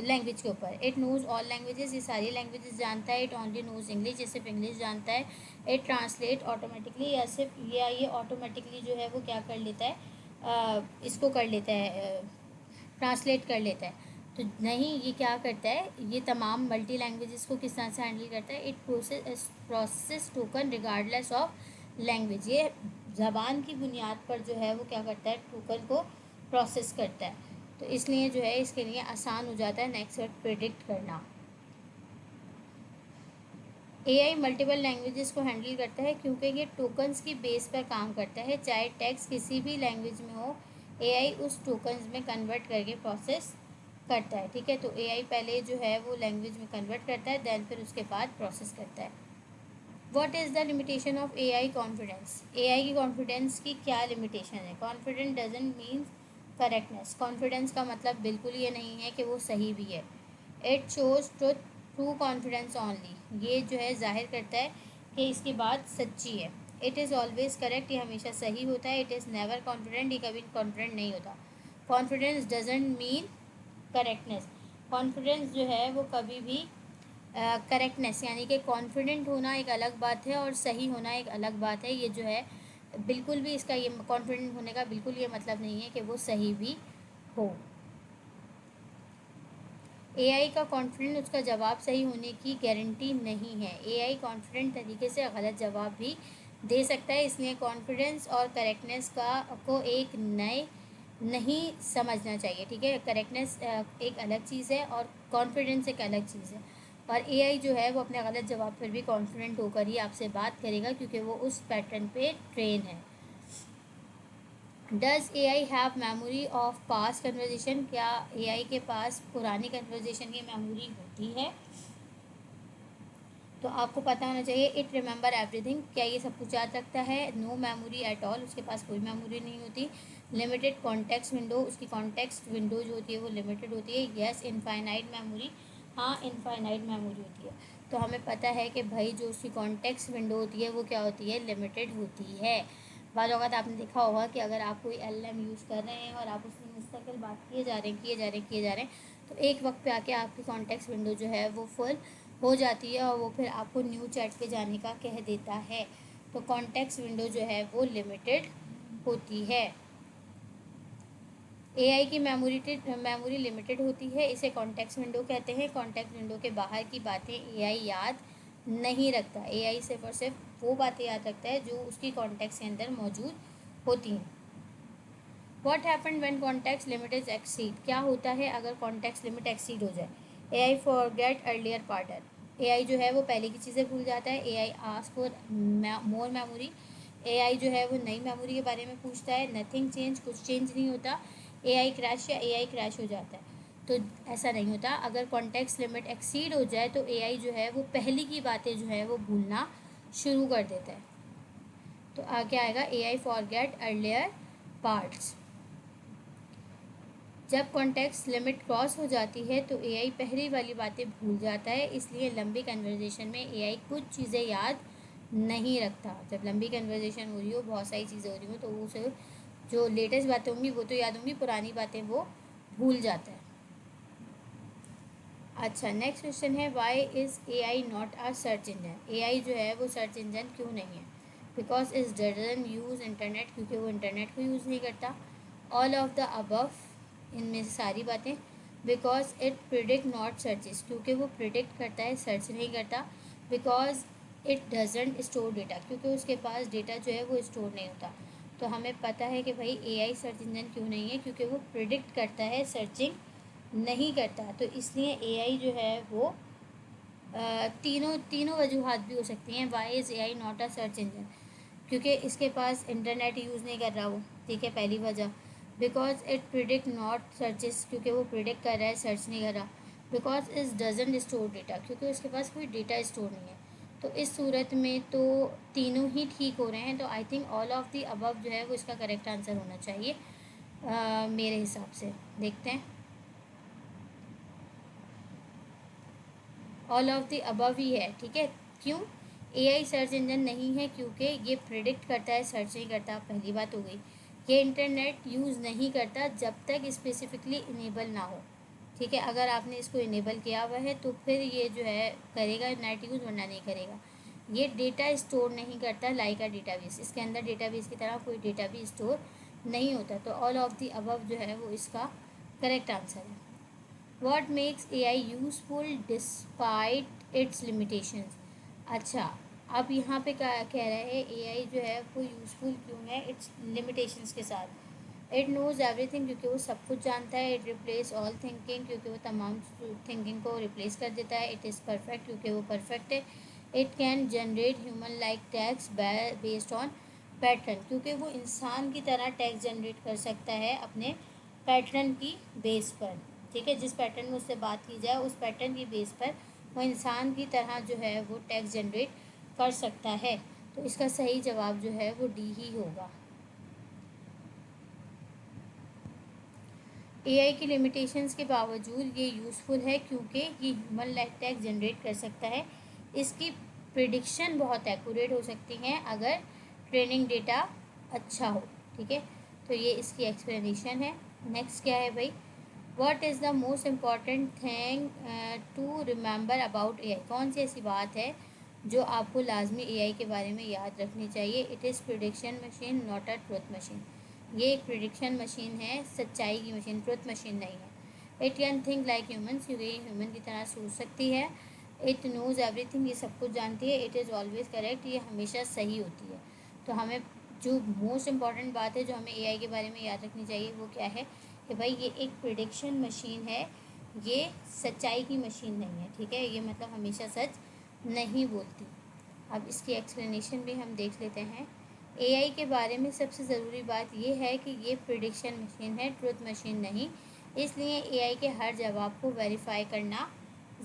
[SPEAKER 1] लैंग्वेज के ऊपर। इट नोज ऑल लैंग्वेजेस, ये सारी लैंग्वेजेस जानता है। इट ओनली नोज इंग्लिश, ये सिर्फ इंग्लिश जानता है। इट ट्रांसलेट ऑटोमेटिकली, या सिर्फ ये ऑटोमेटिकली जो है वो क्या कर लेता है, इसको कर लेता है, ट्रांसलेट कर लेता है। तो नहीं, ये क्या करता है, ये तमाम मल्टी लैंग्वेजेस को किस तरह से हैंडल करता है। It process token regardless of language, ये ज़बान की बुनियाद पर जो है वो क्या करता है, टोकन को प्रोसेस करता है। तो इसलिए जो है इसके लिए आसान हो जाता है नेक्स्ट वर्ड प्रेडिक्ट करना। AI मल्टीपल लैंग्वेजेस को हैंडल करता है क्योंकि ये टोकन्स की बेस पर काम करता है। चाहे टेक्स्ट किसी भी लैंग्वेज में हो, AI उस टोकन्स में कन्वर्ट करके प्रोसेस करता है। ठीक है, तो AI पहले जो है वो लैंग्वेज में कन्वर्ट करता है, देन फिर उसके बाद प्रोसेस करता है। What is the limitation of AI confidence. AI की कॉन्फिडेंस की क्या लिमिटेशन है। Confident doesn't mean correctness, confidence का मतलब बिल्कुल ये नहीं है कि वो सही भी है। It shows true confidence only, ये जो है जाहिर करता है कि इसकी बात सच्ची है। इट इज़ ऑलवेज करेक्ट, ये हमेशा सही होता है। इट इज़ नेवर कॉन्फिडेंट, ये कभी कॉन्फिडेंट नहीं होता। Confidence doesn't mean correctness, confidence जो है वो कभी भी करेक्टनेस, यानी कि कॉन्फिडेंट होना एक अलग बात है और सही होना एक अलग बात है। ये जो है बिल्कुल भी इसका ये कॉन्फिडेंट होने का बिल्कुल ये मतलब नहीं है कि वो सही भी हो। AI का कॉन्फिडेंट उसका जवाब सही होने की गारंटी नहीं है। AI कॉन्फिडेंट तरीके से गलत जवाब भी दे सकता है, इसलिए कॉन्फिडेंस और करेक्टनेस को एक नए नहीं समझना चाहिए। ठीक है, करेक्टनेस एक अलग चीज़ है और कॉन्फिडेंस एक अलग चीज़ है। और AI जो है वो अपने गलत जवाब पर भी कॉन्फिडेंट होकर ही आपसे बात करेगा, क्योंकि वो उस पैटर्न पे ट्रेन है। Does AI have memory of past conversation, क्या AI के पास पुरानी कन्वर्जेशन की मेमोरी होती है। तो आपको पता होना चाहिए इट रिमेंबर एवरीथिंग, क्या ये सब कुछ याद रखता है। नो मेमोरी एट ऑल, उसके पास कोई मेमोरी नहीं होती। लिमिटेड कॉन्टेक्स्ट विंडो, उसकी कॉन्टेक्स्ट विंडो जो होती है वो लिमिटेड होती है। येस इनफाइनाइट मेमोरी, हाँ इनफाइनाइट मेमोरी होती है। तो हमें पता है कि भाई जो उसकी कॉन्टेक्स्ट विंडो होती है वो क्या होती है, लिमिटेड होती है। बाद वक्त आपने देखा होगा कि अगर आप कोई LLM यूज़ कर रहे हैं और आप उसमें मुस्तकिल बात किए जा रहे हैं तो एक वक्त पे आके आपकी कॉन्टेक्स्ट विंडो जो है वो फुल हो जाती है और वो फिर आपको न्यू चैट पे जाने का कह देता है। तो कॉन्टेक्स्ट विंडो जो है वो लिमिटेड होती है। AI की मेमोरी लिमिटेड होती है, इसे कॉन्टेक्स्ट विंडो कहते हैं। कॉन्टेक्स्ट विंडो के बाहर की बातें AI याद नहीं रखता। AI सिर्फ और सिर्फ वो बातें याद रखता है जो उसकी कॉन्टेक्स्ट के अंदर मौजूद होती हैं। What happen when context limit is exceed, क्या होता है अगर कॉन्टेक्स्ट लिमिट एक्सीड हो जाए। AI forget earlier pattern, AI जो है वो पहले की चीज़ें भूल जाता है। AI ask for more memory, AI जो है वो नई मेमोरी के बारे में पूछता है। नथिंग चेंज, कुछ चेंज नहीं होता। AI क्रैश, या AI क्रैश हो जाता है। तो ऐसा नहीं होता, अगर कॉन्टेक्स्ट लिमिट एक्सीड हो जाए तो AI जो है वो पहली की बातें जो है वो भूलना शुरू कर देता है। तो आगे आएगा AI फॉरगेट अर्लियर पार्ट्स। जब कॉन्टेक्स्ट लिमिट क्रॉस हो जाती है तो AI पहली वाली बातें भूल जाता है, इसलिए लंबी कन्वर्जेशन में AI कुछ चीज़ें याद नहीं रखता। जब लंबी कन्वर्जेशन हो रही हो, बहुत सारी चीज़ें हो रही हो, तो उसे जो लेटेस्ट बातें होंगी वो तो याद होंगी, पुरानी बातें वो भूल जाता है। अच्छा, नेक्स्ट क्वेश्चन है why is AI not a search engine. AI जो है वो सर्च इंजन क्यों नहीं है? Because is doesn't use internet, क्योंकि वो इंटरनेट को यूज़ नहीं करता। ऑल ऑफ द अबव, इनमें से सारी बातें। Because it predict not searches, क्योंकि वो प्रिडिक्ट करता है, सर्च नहीं करता। Because it doesn't store data, क्योंकि उसके पास डेटा जो है वो स्टोर नहीं होता। तो हमें पता है कि भाई AI सर्च इंजन क्यों नहीं है, क्योंकि वो प्रिडिक्ट करता है, सर्चिंग नहीं करता। तो इसलिए AI जो है वो तीनों तीनों वजूहत भी हो सकती हैं। Why is AI not a search engine, क्योंकि इसके पास इंटरनेट यूज़ नहीं कर रहा वो, ठीक है, पहली वजह। Because it predict not searches, क्योंकि वो प्रिडिक्ट कर रहा है, सर्च नहीं कर रहा। Because is doesn't store data, क्योंकि उसके पास कोई डेटा स्टोर नहीं है। तो इस सूरत में तो तीनों ही ठीक हो रहे हैं। तो I think all of the above जो है वो इसका करेक्ट आंसर होना चाहिए मेरे हिसाब से। देखते हैं, ऑल ऑफ द अबव ही है, ठीक है। क्यों? AI सर्च इंजन नहीं है क्योंकि ये प्रिडिक्ट करता है, सर्च नहीं करता, पहली बात हो गई। ये इंटरनेट यूज़ नहीं करता जब तक स्पेसिफिकली इनेबल ना हो, ठीक है। अगर आपने इसको इनेबल किया हुआ है तो फिर ये जो है करेगा नेट यूज़, वरना नहीं करेगा। ये डेटा स्टोर नहीं करता लाइक अ डेटाबेस, इसके अंदर डेटाबेस की तरह कोई डेटा भी स्टोर नहीं होता। तो ऑल ऑफ द अबव जो है वो इसका करेक्ट आंसर है। What makes AI useful despite its limitations? अच्छा, अब यहाँ पे क्या कह रहे हैं, AI जो है वो यूज़फुल क्यों है इट्स लिमिटेशंस के साथ। इट नोज़ एवरीथिंग, क्योंकि वो सब कुछ जानता है। इट रिप्लेस ऑल थिंकिंग, क्योंकि वो तमाम थिंकिंग को रिप्लेस कर देता है। इट इज़ परफेक्ट, क्योंकि वो परफेक्ट है। It can generate human like text based on pattern, क्योंकि वो इंसान की तरह टेक्स्ट जनरेट कर सकता है अपने पैटर्न की बेस पर, ठीक है। जिस पैटर्न में उससे बात की जाए उस पैटर्न की बेस पर वो इंसान की तरह जो है वो टेक्स्ट जनरेट कर सकता है। तो इसका सही जवाब जो है वो डी ही होगा। AI की लिमिटेशंस के बावजूद ये यूज़फुल है क्योंकि ये ह्यूमन लाइक टेक्स्ट जनरेट कर सकता है। इसकी प्रिडिक्शन बहुत एक्यूरेट हो सकती हैं अगर ट्रेनिंग डेटा अच्छा हो, ठीक है। तो ये इसकी एक्सप्लेनेशन है। नेक्स्ट क्या है भाई, what is the most important thing to remember about AI? कौन सी ऐसी बात है जो आपको लाजमी AI के बारे में याद रखनी चाहिए? It is prediction machine not a truth machine. ये एक प्रिडिक्शन मशीन है, सच्चाई की मशीन, ट्रुथ मशीन नहीं है। It can think like humans, क्योंकि ये ह्यूमन की तरह सोच सकती है। इट नोज़ एवरीथिंग, ये सब कुछ जानती है। इट इज़ ऑलवेज करेक्ट, ये हमेशा सही होती है। तो हमें जो मोस्ट इम्पॉर्टेंट बात है जो हमें AI के बारे में याद रखनी चाहिए वो क्या है कि भाई ये एक प्रिडिक्शन मशीन है, ये सच्चाई की मशीन नहीं है, ठीक है। ये मतलब हमेशा सच नहीं बोलती। अब इसकी एक्सप्लेनेशन भी हम देख लेते हैं। AI के बारे में सबसे ज़रूरी बात ये है कि ये प्रिडिक्शन मशीन है, ट्रुथ मशीन नहीं। इसलिए AI के हर जवाब को वेरीफाई करना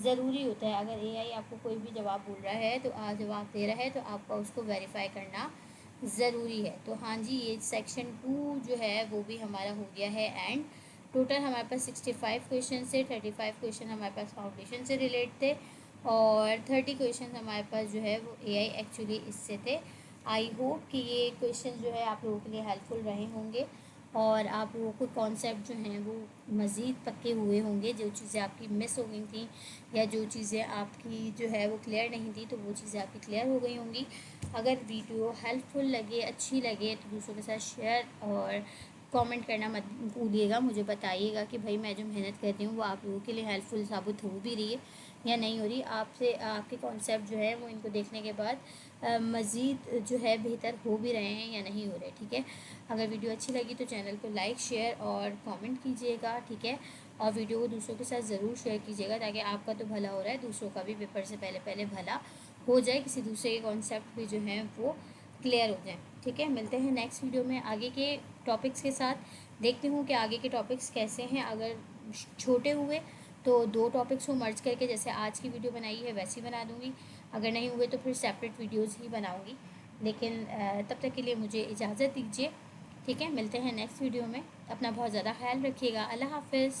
[SPEAKER 1] ज़रूरी होता है। अगर AI आपको कोई भी जवाब बोल रहा है तो जवाब दे रहा है तो आपका उसको वेरीफाई करना ज़रूरी है। तो हाँ जी, ये सेक्शन 2 जो है वो भी हमारा हो गया है एंड। टोटल हमारे पास 65 क्वेश्चन से 35 क्वेश्चन हमारे पास फाउंडेशन से रिलेट थे और 30 क्वेश्चन हमारे पास जो है वो AI एक्चुअली इससे थे। आई होप कि ये क्वेश्चन जो है आप लोगों के लिए हेल्पफुल रहे होंगे और आप लोगों को कॉन्सेप्ट जो हैं वो मज़ीद पक्के हुए होंगे। जो चीज़ें आपकी मिस हो गई थी या जो चीज़ें आपकी जो है वो क्लियर नहीं थी तो वो चीज़ें आपकी क्लियर हो गई होंगी। अगर वीडियो हेल्पफुल लगे, अच्छी लगे तो दूसरों के साथ शेयर और कमेंट करना मत भूलिएगा। मुझे बताइएगा कि भाई मैं जो मेहनत कर रही हूँ वो आप लोगों के लिए हेल्पफुल साबित हो भी रही है या नहीं हो रही। आपसे आपके कॉन्सेप्ट जो है वो इनको देखने के बाद मज़ीद जो है बेहतर हो भी रहे हैं या नहीं हो रहे, ठीक है। अगर वीडियो अच्छी लगी तो चैनल को लाइक, शेयर और कमेंट कीजिएगा, ठीक है। और वीडियो को दूसरों के साथ ज़रूर शेयर कीजिएगा ताकि आपका तो भला हो रहा है, दूसरों का भी पेपर से पहले पहले भला हो जाए, किसी दूसरे के कॉन्सेप्ट भी जो हैं वो क्लियर हो जाए, ठीक है। मिलते हैं नेक्स्ट वीडियो में आगे के टॉपिक्स के साथ। देखती हूँ कि आगे के टॉपिक्स कैसे हैं। अगर छोटे हुए तो 2 टॉपिक्स को मर्ज करके जैसे आज की वीडियो बनाई है वैसी बना दूँगी। अगर नहीं हुए तो फिर सेपरेट वीडियोज़ ही बनाऊँगी। लेकिन तब तक के लिए मुझे इजाज़त दीजिए, ठीक है। मिलते हैं नेक्स्ट वीडियो में। अपना बहुत ज़्यादा ख्याल रखिएगा। अल्लाह हाफ़िज़।